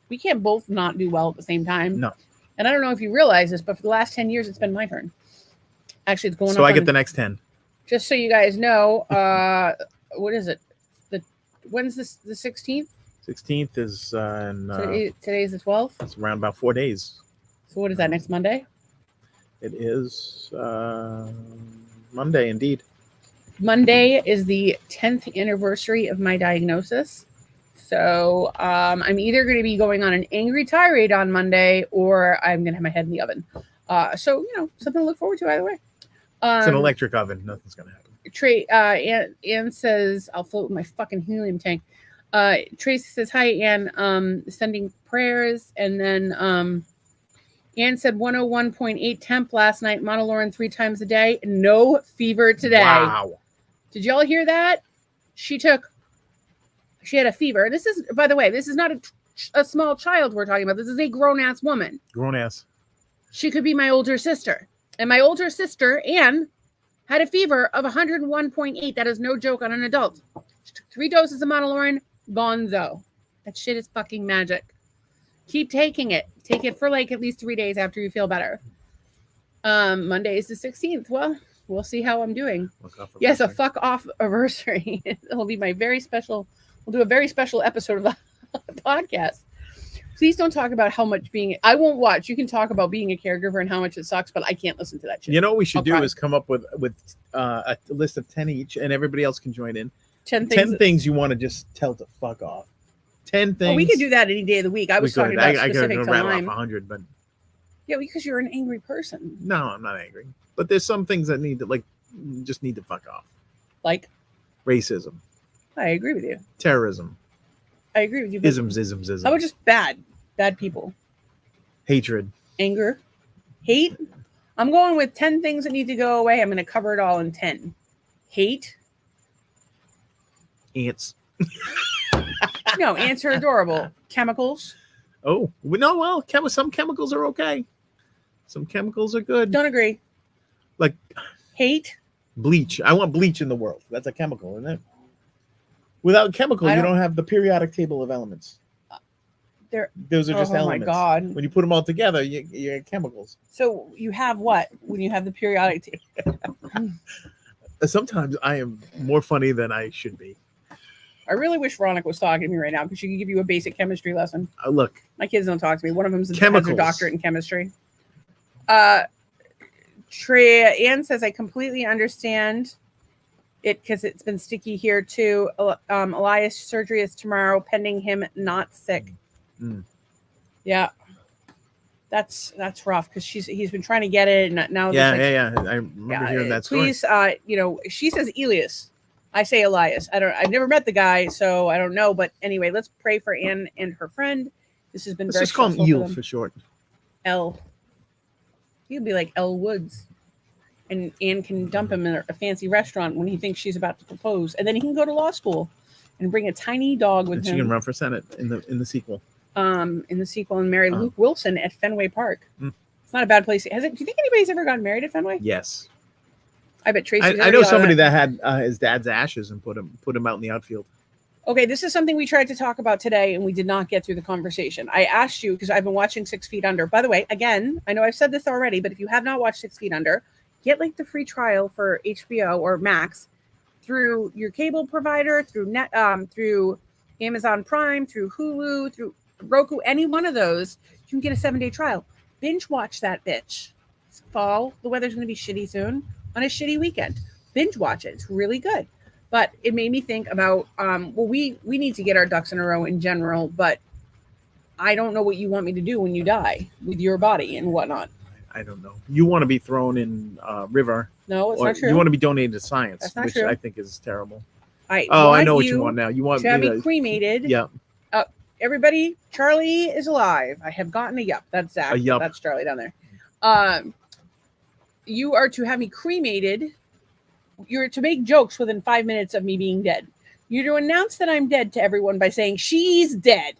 We can't both not do well at the same time. No. And I don't know if you realize this, but for the last 10 years, it's been my turn. Actually, it's going on. So I get the next 10. Just so you guys know, what is it? When's this? The 16th? 16th is today's the 12th. It's around about 4 days. So what is that, next Monday? It is Monday, indeed. Monday is the 10th anniversary of my diagnosis. So I'm either going to be going on an angry tirade on Monday, or I'm going to have my head in the oven. So, something to look forward to either way. It's an electric oven. Nothing's going to happen. Anne says, I'll float with my fucking helium tank. Tracy says, hi, Anne, sending prayers. And then Anne said 101.8 temp last night. Mona Lauren 3 times a day. No fever today. Wow. Did y'all hear that? She had a fever. This is, by the way, this is not a small child we're talking about. This is a grown-ass woman. Grown-ass. She could be my older sister. And my older sister, Anne, had a fever of 101.8. That is no joke on an adult. She took 3 doses of Mona Lauren. Gonzo. That shit is fucking magic. Keep taking it. Take it for like at least 3 days after you feel better. Monday is the 16th. Well, we'll see how I'm doing. Yes, a fuck off anniversary. It'll be my very special. We'll do a very special episode of the podcast. Please don't talk about how much I won't watch. You can talk about being a caregiver and how much it sucks, but I can't listen to that shit. You know what we should do is come up with a list of 10 each, and everybody else can join in. 10 things you want to just tell to fuck off. 10 things. Oh, we could do that any day of the week. I was talking about specific I could rattle off 100, but yeah, because you're an angry person. No, I'm not angry. But there's some things that need to fuck off. Like racism. I agree with you. Terrorism. I agree with you. Isms. How about just bad people? Hatred. Anger. Hate. I'm going with 10 things that need to go away. I'm going to cover it all in 10. Hate. Ants. No, ants are adorable. Chemicals. Oh, no, well, some chemicals are okay. Some chemicals are good. Don't agree. Like hate. Bleach. I want bleach in the world. That's a chemical, isn't it? Without chemicals, you don't have the periodic table of elements. Those are just elements. Oh my God. When you put them all together, you have chemicals. So you have what when you have the periodic table? Sometimes I am more funny than I should be. I really wish Veronica was talking to me right now because she could give you a basic chemistry lesson. Look. My kids don't talk to me. One of them has a doctorate in chemistry. Anne says, I completely understand it because it's been sticky here too. Elias' surgery is tomorrow, pending him not sick. Yeah. That's rough because he's been trying to get it and now I remember hearing that story. Please, she says Elias. I say Elias. I've never met the guy, so I don't know. But anyway, let's pray for Anne and her friend. This has been let's just call him Eel for short. L. He'll be like L Woods. And Anne can dump him in a fancy restaurant when he thinks she's about to propose. And then he can go to law school and bring a tiny dog with him. She can run for Senate in the sequel. And marry Luke Wilson at Fenway Park. It's not a bad place. Do you think anybody's ever gotten married at Fenway? Yes. I bet Tracy. I know somebody that had his dad's ashes and put him out in the outfield. Okay, this is something we tried to talk about today, and we did not get through the conversation. I asked you because I've been watching 6 Feet Under. By the way, again, I know I've said this already, but if you have not watched 6 Feet Under, get like the free trial for HBO or Max. through your cable provider, through Amazon Prime, through Hulu, through Roku, any one of those, you can get a 7-day trial. Binge watch that bitch. It's fall. The weather's going to be shitty soon on a shitty weekend. Binge watch it. It's really good. But it made me think about, we need to get our ducks in a row in general, but I don't know what you want me to do when you die with your body and whatnot. I don't know. You want to be thrown in river. No, it's not true. You want to be donated to science, That's not which true. I think is terrible. I know what you want now. You want to be cremated. Yeah. Everybody, Charlie is alive. I have gotten a yup. That's Zach. That's Charlie down there. You are to have me cremated. You're to make jokes within 5 minutes of me being dead. You're to announce that I'm dead to everyone by saying she's dead.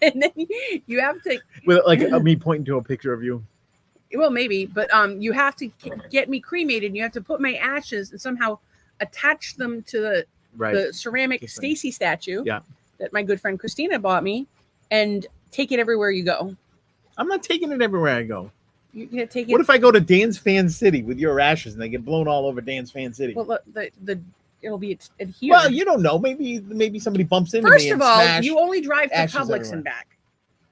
And then you have to, with like me pointing to a picture of you. Well, maybe, but you have to get me cremated. And you have to put my ashes and somehow attach them to the ceramic Stacy statue that my good friend Christina bought me, and take it everywhere you go. I'm not taking it everywhere I go. You can take it. What if I go to Dan's Fan City with your ashes and they get blown all over Dan's Fan City? Well, it'll be adhered. Well, you don't know. Maybe somebody bumps into First me. First of all, you only drive to Publix and back,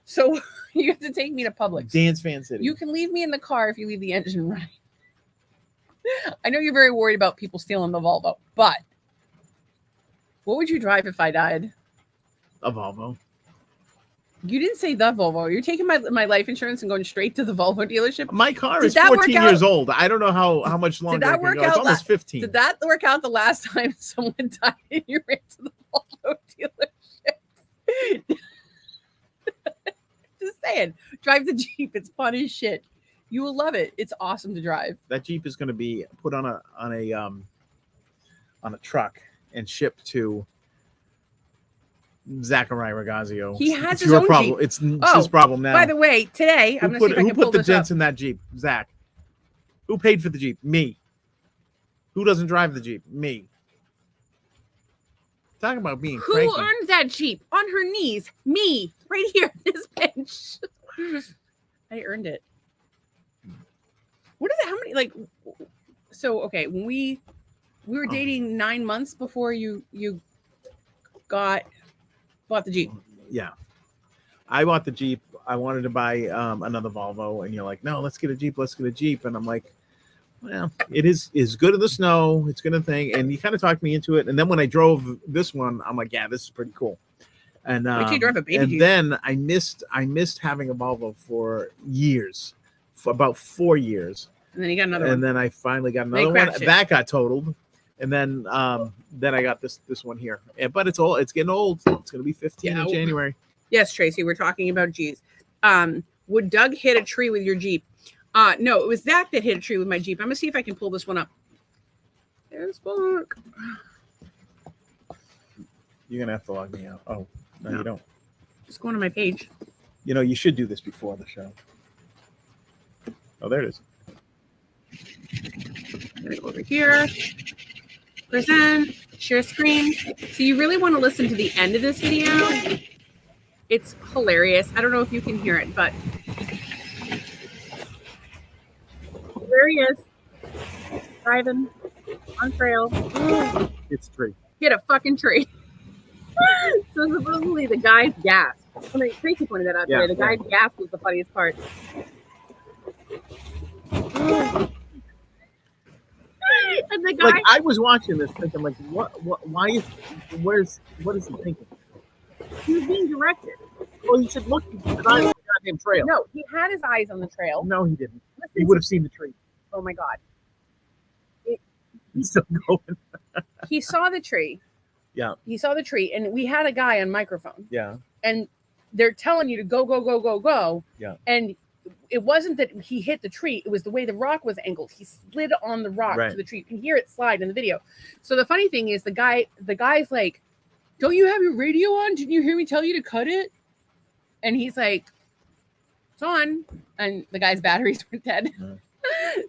so you have to take me to Publix. Dan's Fan City. You can leave me in the car if you leave the engine running. I know you're very worried about people stealing the Volvo, but what would you drive if I died? A Volvo. You didn't say the Volvo. You're taking my life insurance and going straight to the Volvo dealership. My car is 14 years old. I don't know how much longer. Did that work out? It's almost 15. Did that work out the last time someone died and you ran to the Volvo dealership? Just saying, drive the Jeep. It's fun as shit. You will love it. It's awesome to drive. That Jeep is going to be put on a truck and shipped to Zachary Ragazio. He has his own problem. Jeep. It's his problem now. By the way, today I'm going to see if I can pull this up. Who put the dents in that Jeep? Zach. Who paid for the Jeep? Me. Who doesn't drive the Jeep? Me. Talking about being cranky. Who earned that Jeep? On her knees. Me. Right here. This bench. I earned it. What is it? How many, so, okay, when we were dating 9 months before you bought the Jeep. Yeah. I bought the Jeep. I wanted to buy another Volvo, and you're like, no, let's get a Jeep. And I'm like, well, it is good in the snow. It's good in the thing. And you kind of talked me into it. And then when I drove this one, I'm like, yeah, this is pretty cool. And you drive a baby Jeep. Then I missed having a Volvo for years, for about 4 years. And then you got another one. And then I finally got another one. That got totaled. And then I got this one here. But it's getting old. It's going to be 15 in January. Yes, Tracy, we're talking about G's. Would Doug hit a tree with your Jeep? No, it was Zach that hit a tree with my Jeep. I'm going to see if I can pull this one up. There's Mark. You're going to have to log me out. Oh, no, you don't. Just go on to my page. You know, you should do this before the show. Oh, there it is. Over here. Present. Share screen. So you really want to listen to the end of this video. It's hilarious. I don't know if you can hear it, but there he is. Driving on trail. It's a tree. Hit a fucking tree. So supposedly the guy's gas. Tracy pointed that out today. The guy's gas was the funniest part. And the guy, I was watching this thinking, what is he thinking? He was being directed. Well, he should look at the goddamn trail. No, he had his eyes on the trail. No, he didn't. He would have seen the tree. Oh my God. He's still going. He saw the tree. Yeah. He saw the tree, and we had a guy on microphone. Yeah. And they're telling you to go, go, go, go, go. Yeah. And it wasn't that he hit the tree. It was the way the rock was angled. He slid on the rock to the tree. You can hear it slide in the video. So the funny thing is the guy's like, don't you have your radio on? Didn't you hear me tell you to cut it? And he's like, it's on. And the guy's batteries were dead. Yeah.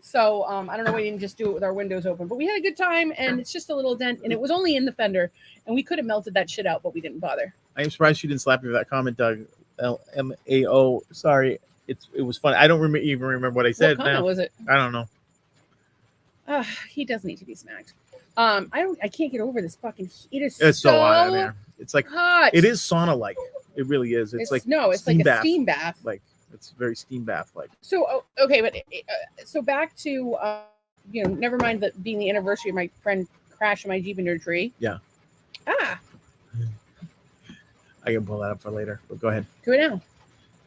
So I don't know why we didn't just do it with our windows open. But we had a good time, and it's just a little dent. And it was only in the fender. And we could have melted that shit out, but we didn't bother. I am surprised you didn't slap me with that comment, Doug. LMAO. Sorry. It was fun. I don't even remember what I said. What comment was it? I don't know. He does need to be smacked. I can't get over this fucking heat. It's so hot in there. It's like hot. It is sauna like. It really is. It's like it's like a steam bath. Like it's very steam bath like. So okay, but so back to never mind that being the anniversary of my friend crashing my Jeep into a tree. Yeah. I can pull that up for later. But go ahead. Do it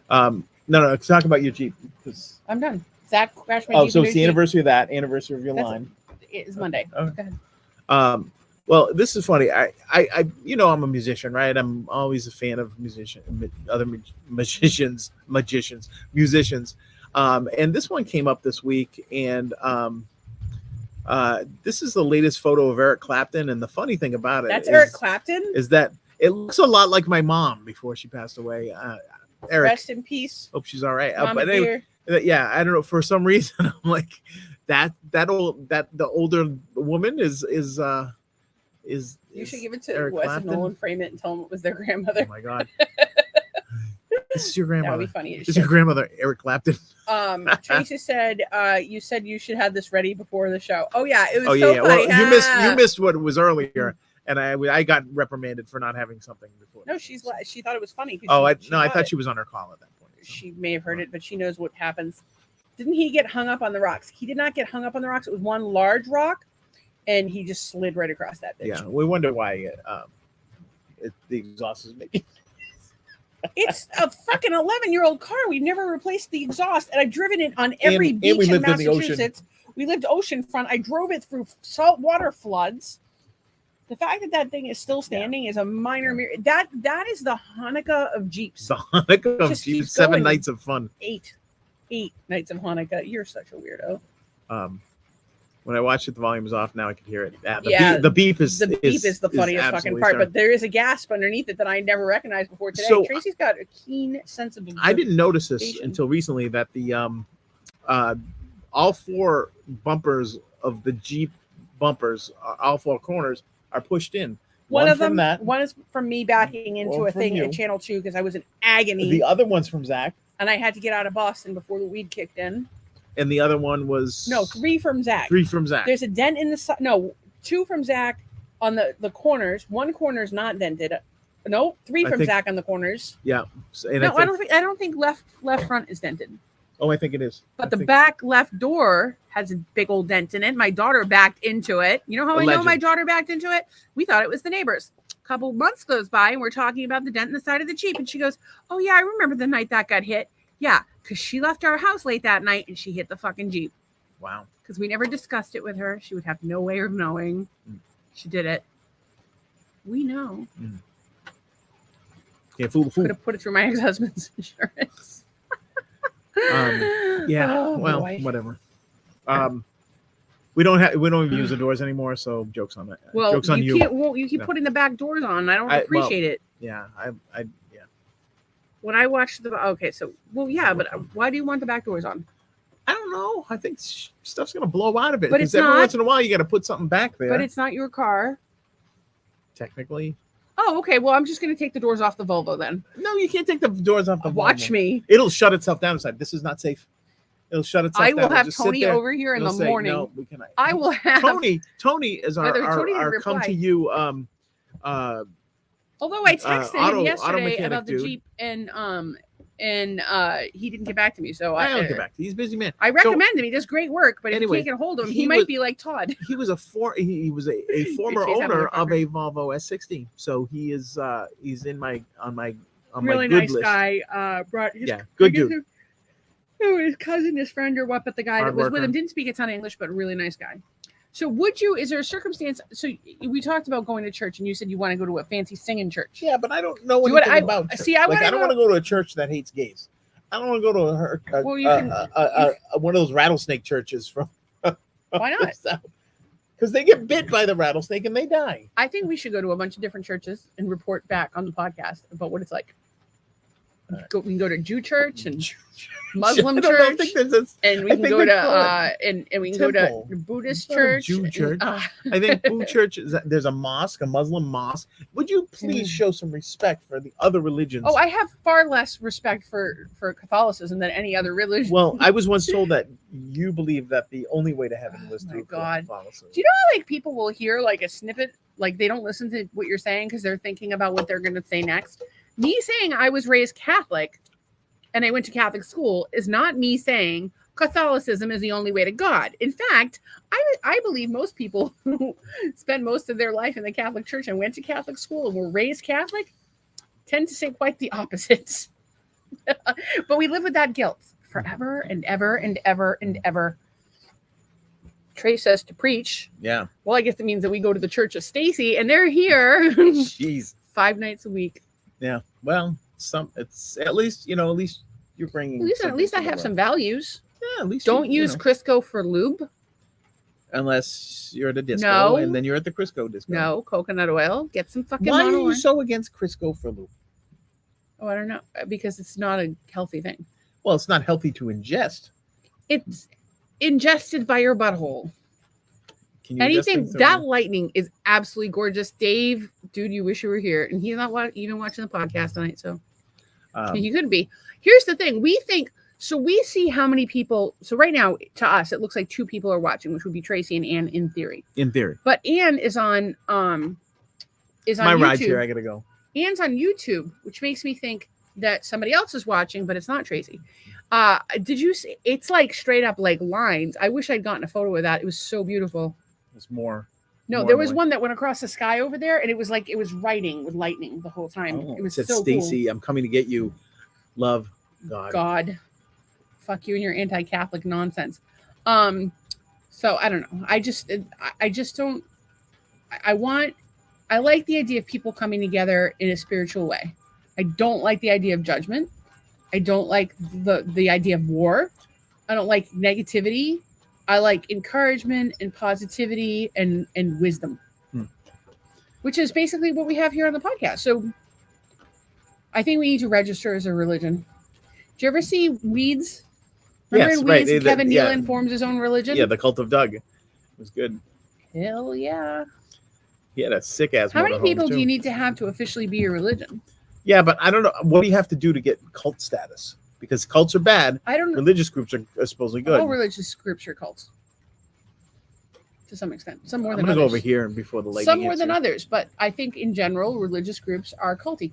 now. No. Talk about your Jeep because I'm done. Zach crashed my Jeep. Oh, so it's the anniversary of that. Anniversary of your line. It's Monday. Okay. Go ahead. Well, this is funny. I I'm a musician, right? I'm always a fan of other musicians. And this one came up this week, and this is the latest photo of Eric Clapton. And the funny thing about it, that's Eric Clapton, is that it looks a lot like my mom before she passed away. Eric, rest in peace. Hope she's all right. Mama But anyway, yeah, I don't know. For some reason, I'm like the older woman is. You should give it to Eric Wes Clapton? and Nolan, frame it, and tell them it was their grandmother. Oh my god. This is your grandmother. That would be funny. This is your grandmother, Eric Clapton. Tracy said, you said you should have this ready before the show. Oh yeah, it was funny. Well, you missed what was earlier, and I got reprimanded for not having something before. No, she thought it was funny. I thought she was on her call at that point. So. She may have heard it, but she knows what happens. Didn't he get hung up on the rocks? He did not get hung up on the rocks. It was one large rock, and he just slid right across that bitch. Yeah, we wonder why the exhaust is making. It's a fucking 11-year-old car. We've never replaced the exhaust, and I've driven it on every beach we in lived Massachusetts. We lived oceanfront. I drove it through saltwater floods. The fact that that thing is still standing is a minor mirror. That is the Hanukkah of Jeeps. The Hanukkah of Jeeps. 7 nights of fun. 8 nights of Hanukkah. You're such a weirdo. When I watched it, the volume is off. Now I can hear it. The beep is the funniest fucking part. Terrible. But there is a gasp underneath it that I never recognized before today. So, Tracy's got a keen sense of. I didn't notice this until recently that the all 4 bumpers of the Jeep bumpers, all 4 corners, are pushed in. One of them, one is from me backing into a thing at Channel 2 because I was in agony. The other one's from Zach, and I had to get out of Boston before the weed kicked in. And the other one was 3 from Zach. 3 from Zach. There's a dent in the side. No, 2 from Zach on the corners. 1 corner is not dented. No, 3 from Zach on the corners. Yeah. And I don't think left front is dented. Oh, I think it is. But the back left door has a big old dent in it. My daughter backed into it. You know how I know my daughter backed into it? We thought it was the neighbors. A couple months goes by and we're talking about the dent in the side of the Jeep. And she goes, "Oh yeah, I remember the night that got hit." Yeah, because she left our house late that night and she hit the fucking Jeep. Wow. Because we never discussed it with her. She would have no way of knowing. She did it. We know. Yeah, fool. Could have put it through my ex-husband's insurance. Whatever. We don't even use the doors anymore, so jokes on that. Well, jokes on you. You keep putting the back doors on. I don't appreciate it. Yeah, When I watched but why do you want the back doors on? I don't know. I think stuff's gonna blow out of it. But it's every not, once in a while you got to put something back there. But it's not your car. Technically. Oh, okay. Well, I'm just gonna take the doors off the Volvo then. No, you can't take the doors off the Volvo. Watch me. It'll shut itself down inside. This is not safe. It'll shut itself down. I will have Tony over here in the morning. No, we cannot. I will have Tony is our come to you. Although I texted him yesterday about the Jeep and he didn't get back to me. So I don't get back to him. He's a busy man. I recommend him. He does great work, but if you can't get a hold of him, he might be like Todd. He was a former owner of a Volvo S60. So he's in my really good nice list. Guy. Brought his good dude. His cousin, his friend, or what? But the guy that was with him didn't speak a ton of English, but a really nice guy. So is there a circumstance? So we talked about going to church, and you said you want to go to a fancy singing church. Yeah, but I don't know anything about church. See, I don't want to go to a church that hates gays. I don't want to go to one of those rattlesnake churches from. Why not? Because they get bit by the rattlesnake and they die. I think we should go to a bunch of different churches and report back on the podcast about what it's like. We can go to Jew church and Muslim church, and we can go to and we can go to Buddhist church. Jew church. I think Buddhist church is there's a mosque, a Muslim mosque. Would you please show some respect for the other religions? Oh, I have far less respect for Catholicism than any other religion. Well, I was once told that you believe that the only way to heaven was through Catholicism. Do you know like people will hear like a snippet, like they don't listen to what you're saying because they're thinking about what they're going to say next? Me saying I was raised Catholic and I went to Catholic school is not me saying Catholicism is the only way to God. In fact, I believe most people who spend most of their life in the Catholic Church and went to Catholic school and were raised Catholic tend to say quite the opposite. But we live with that guilt forever and ever and ever and ever. Trey says to preach. Yeah. Well, I guess it means that we go to the Church of Stacy and they're here. Jeez. 5 nights a week. Yeah. Well, it's at least you're bringing. At least I have some values. Yeah. At least don't use Crisco for lube. Unless you're at a disco, and then you're at the Crisco disco. No, coconut oil. Get some fucking. Why are you so against Crisco for lube? Oh, I don't know. Because it's not a healthy thing. Well, it's not healthy to ingest. It's ingested by your butthole. Anything that lightning is absolutely gorgeous. Dave, dude, you wish you were here, and he's not even watching the podcast tonight, so he couldn't be. Here's the thing: we see how many people. So right now, to us, it looks like 2 people are watching, which would be Tracy and Ann in theory. In theory, but Ann is on my YouTube. Ride's here. I gotta go. Ann's on YouTube, which makes me think that somebody else is watching, but it's not Tracy. Did you see? It's like straight up like lines. I wish I'd gotten a photo of that. It was so beautiful. There's more. No, there was one that went across the sky over there, and it was like it was writing with lightning the whole time. It was so Stacy, cool. I'm coming to get you. Love, God. God, fuck you and your anti-Catholic nonsense. So I don't know. I just don't. I like the idea of people coming together in a spiritual way. I don't like the idea of judgment. I don't like the idea of war. I don't like negativity. I like encouragement and positivity and wisdom, which is basically what we have here on the podcast. So I think we need to register as a religion. Did you ever see Weeds? Remember in Weeds, Kevin Nealon forms his own religion? Yeah, the Cult of Doug. It was good. Hell yeah. He had a sick ass. How many people do you need to have to officially be a religion? Yeah, but I don't know. What do you have to do to get cult status? Because cults are bad. I don't know. Religious groups are supposedly good. All religious groups are cults. To some extent. Some more than others. I'm going to go over here before the lady. Some more than others. But I think in general, religious groups are culty.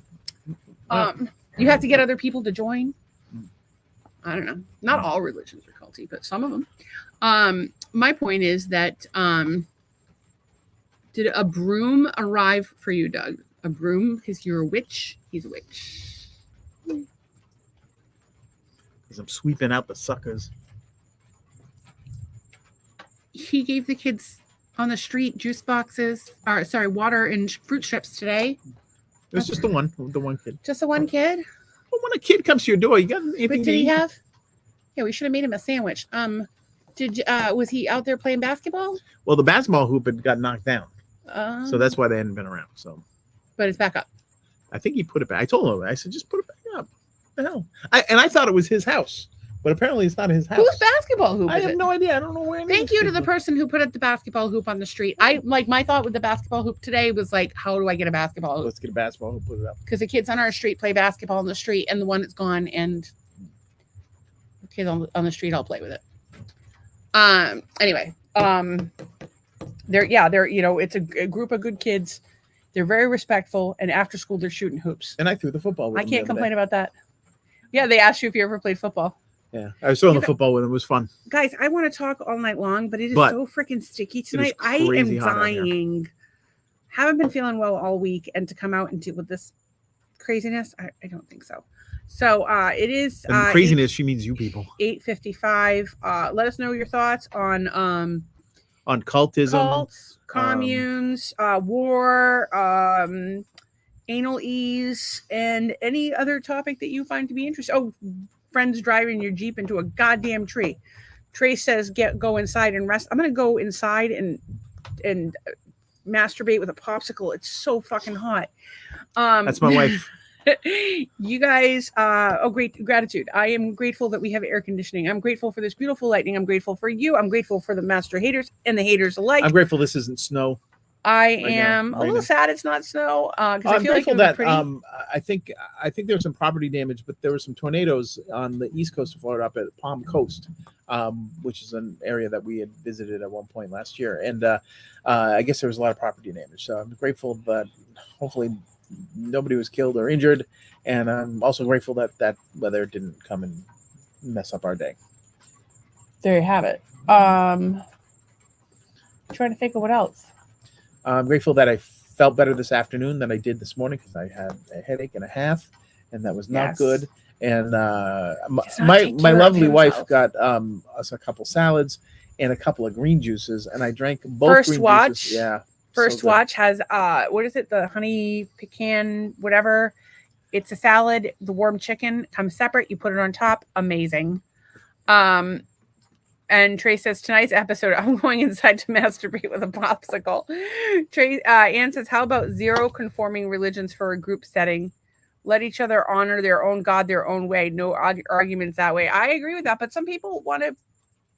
You have to get other people to join. I don't know. Not all religions are culty, but some of them. My point is that did a broom arrive for you, Doug? A broom because you're a witch? He's a witch. Because I'm sweeping out the suckers. He gave the kids on the street juice boxes, water and fruit strips today. It was just the one kid. Just the one kid? Well, when a kid comes to your door, you got anything But did he have? Yeah, we should have made him a sandwich. Was he out there playing basketball? Well, the basketball hoop had got knocked down. So that's why they hadn't been around. So, but it's back up. I think he put it back. I told him. I said, just put it back up. What the hell? I thought it was his house, but apparently it's not his house. Whose basketball hoop? I have no idea. I don't know where. Thank you to the person who put up the basketball hoop on the street. My thought with the basketball hoop today was like, how do I get a basketball hoop? Let's get a basketball hoop. Put it up. Because the kids on our street play basketball on the street, and the one that's gone, and the kids on the street all play with it. Anyway, they're it's a group of good kids. They're very respectful, and after school they're shooting hoops. And I threw the football with them. I can't complain about that. Yeah, they asked you if you ever played football. Yeah, I was throwing the football with them. It was fun. Guys, I want to talk all night long, but it is so freaking sticky tonight. I am dying. Haven't been feeling well all week, and to come out and deal with this craziness, I don't think so. So it is craziness. She means you people. 8:55. Let us know your thoughts on cultism, cults, communes, war, anal ease, and any other topic that you find to be interesting. Oh, friends driving your Jeep into a goddamn tree. Trey says, go inside and rest. I'm gonna go inside and masturbate with a popsicle. It's so fucking hot. That's my wife. You guys, great gratitude. I am grateful that we have air conditioning. I'm grateful for this beautiful lightning. I'm grateful for you. I'm grateful for the master haters and the haters alike. I'm grateful this isn't snow. I am a little sad it's not snow because I feel like it would be pretty. I think there was some property damage, but there were some tornadoes on the east coast of Florida, up at Palm Coast, which is an area that we had visited at one point last year, and I guess there was a lot of property damage. So I'm grateful that hopefully nobody was killed or injured, and I'm also grateful that weather didn't come and mess up our day. There you have it. Trying to think of what else. I'm grateful that I felt better this afternoon than I did this morning because I had a headache and a half, and that was not good. And my lovely wife got us a couple salads and a couple of green juices, and I drank both. First green Watch, juices. Yeah. First Watch has what is it? The honey pecan whatever. It's a salad. The warm chicken comes separate. You put it on top. Amazing. And Trey says, tonight's episode, I'm going inside to masturbate with a popsicle. Ann says, how about zero conforming religions for a group setting? Let each other honor their own God, their own way. No arguments that way. I agree with that. But some people want to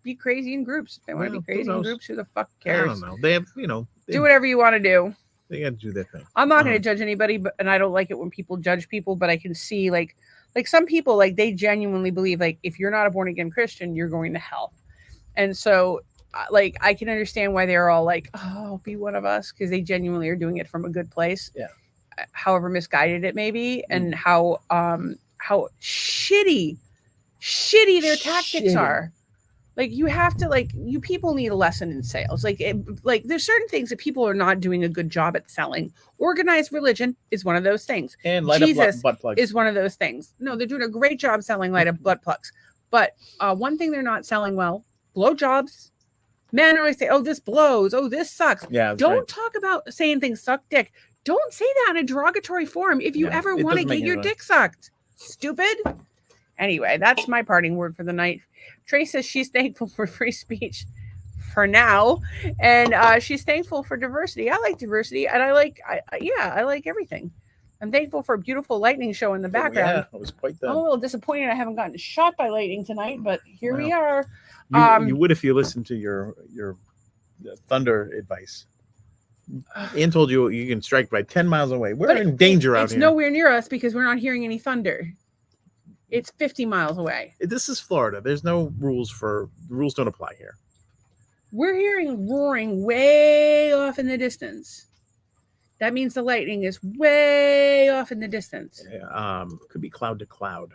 be crazy in groups. They want to be crazy in groups. Who the fuck cares? I don't know. They have, do whatever you want to do. They got to do their thing. I'm not going to judge anybody, and I don't like it when people judge people, but I can see like some people, like they genuinely believe like if you're not a born again Christian, you're going to hell. And so, like, I can understand why they're all like, oh, be one of us, because they genuinely are doing it from a good place. Yeah. However misguided it may be, and how shitty their tactics are. Like, you have to, like, you people need a lesson in sales. Like, there's certain things that people are not doing a good job at selling. Organized religion is one of those things. And light up butt plugs is one of those things. No, they're doing a great job selling light up butt plugs. But one thing they're not selling well, blowjobs. Men always say, oh, this blows. Oh, this sucks. Yeah. Don't talk about saying things suck dick. Don't say that in a derogatory form if you ever want to get your dick sucked. Stupid. Anyway, that's my parting word for the night. Trey says she's thankful for free speech for now. And she's thankful for diversity. I like diversity. And I like everything. I'm thankful for a beautiful lightning show in the background. Yeah, it was quite the... I'm a little disappointed I haven't gotten shot by lightning tonight, but here we are. You would if you listened to your thunder advice. Ian told you you can strike by 10 miles away. We're in danger out here. It's nowhere near us because we're not hearing any thunder. It's 50 miles away. This is Florida. There's no rules the rules don't apply here. We're hearing roaring way off in the distance. That means the lightning is way off in the distance. Could be cloud to cloud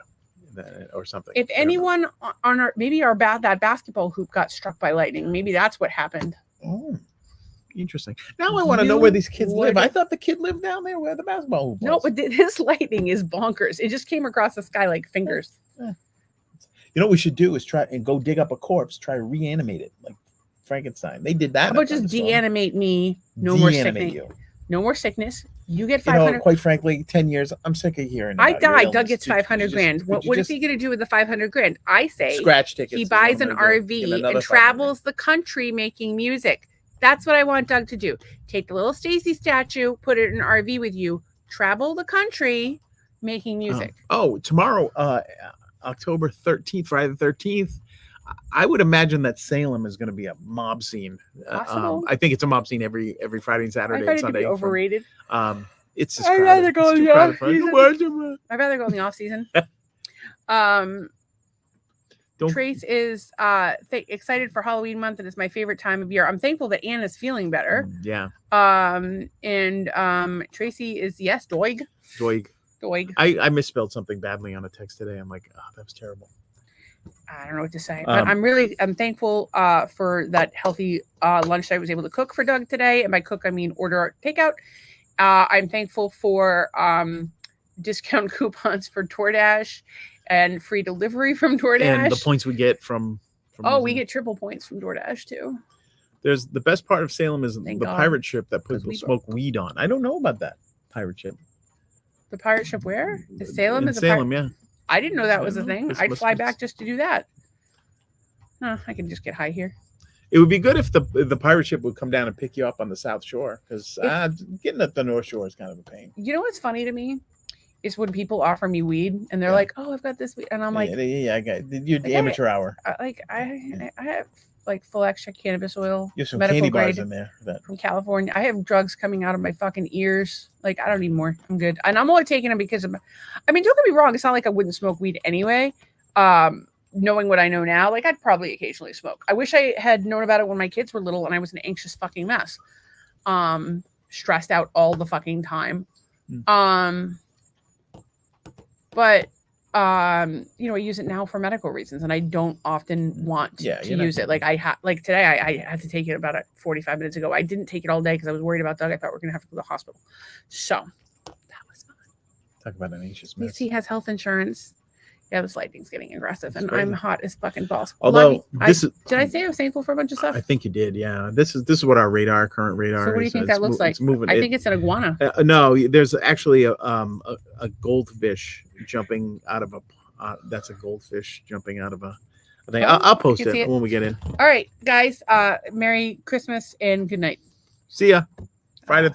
or something. If anyone on that basketball hoop got struck by lightning, maybe that's what happened. Oh, interesting. Now I want to know where these kids live. I thought the kid lived down there where the basketball hoop was. No, but this lightning is bonkers. It just came across the sky like fingers. You know what we should do is try and go dig up a corpse, try to reanimate it like Frankenstein. They did that. How about just deanimate me? No more sickness. No more sickness. You get 500. Quite frankly, 10 years. I'm sick of hearing. I died. Doug gets 500 grand. What is he going to do with the 500 grand? I say scratch tickets. He buys an RV and travels the country making music. That's what I want Doug to do. Take the little Stacy statue, put it in an RV with you, travel the country making music. Tomorrow, October 13th, Friday the 13th. I would imagine that Salem is going to be a mob scene. I think it's a mob scene every Friday and Saturday and Sunday. Overrated. It's just I'd rather go in the off season. I'd rather go in the off season. Trace is excited for Halloween month, and it's my favorite time of year. I'm thankful that Anne is feeling better. Yeah. And Tracy is Doig. I misspelled something badly on a text today. I'm like, oh, that was terrible. I don't know what to say, but I'm thankful for that healthy lunch that I was able to cook for Doug today. And by cook, I mean order takeout. I'm thankful for discount coupons for DoorDash and free delivery from DoorDash. And the points we get from we get triple points from DoorDash too. There's the best part of Salem is pirate ship that people smoke weed on. I don't know about that pirate ship. The pirate ship where? Salem is Salem, yeah. I didn't know that was a thing. I'd fly back just to do that. No, I can just get high here. It would be good if the pirate ship would come down and pick you up on the South Shore, because getting at the North Shore is kind of a pain. You know what's funny to me is when people offer me weed and they're like, "Oh, I've got this weed," and I'm like, "Yeah, I got your amateur hour." I have like full extract cannabis oil, You have some medical candy grade bars in there from California. I have drugs coming out of my fucking ears. Like, I don't need more. I'm good, and I'm only taking them because of. I mean, don't get me wrong. It's not like I wouldn't smoke weed anyway. Knowing what I know now, like I'd probably occasionally smoke. I wish I had known about it when my kids were little and I was an anxious fucking mess. Stressed out all the fucking time. But you know, I use it now for medical reasons and I don't often want to use it. Like like today I had to take it about 45 minutes ago. I didn't take it all day because I was worried about Doug. I thought we were gonna have to go to the hospital. So that was fun. Talk about an anxious mess. At least he has health insurance. Yeah, this lighting's getting aggressive, and I'm hot as fucking balls. Although did I say I was thankful for a bunch of stuff? I think you did. Yeah, this is what our current radar. So what do you think that looks like? It's moving. I think it's an iguana. No, there's actually a goldfish jumping out of a. That's a goldfish jumping out of a. I think I'll post it when we get in. All right, guys. Merry Christmas and good night. See ya. Friday the 13th.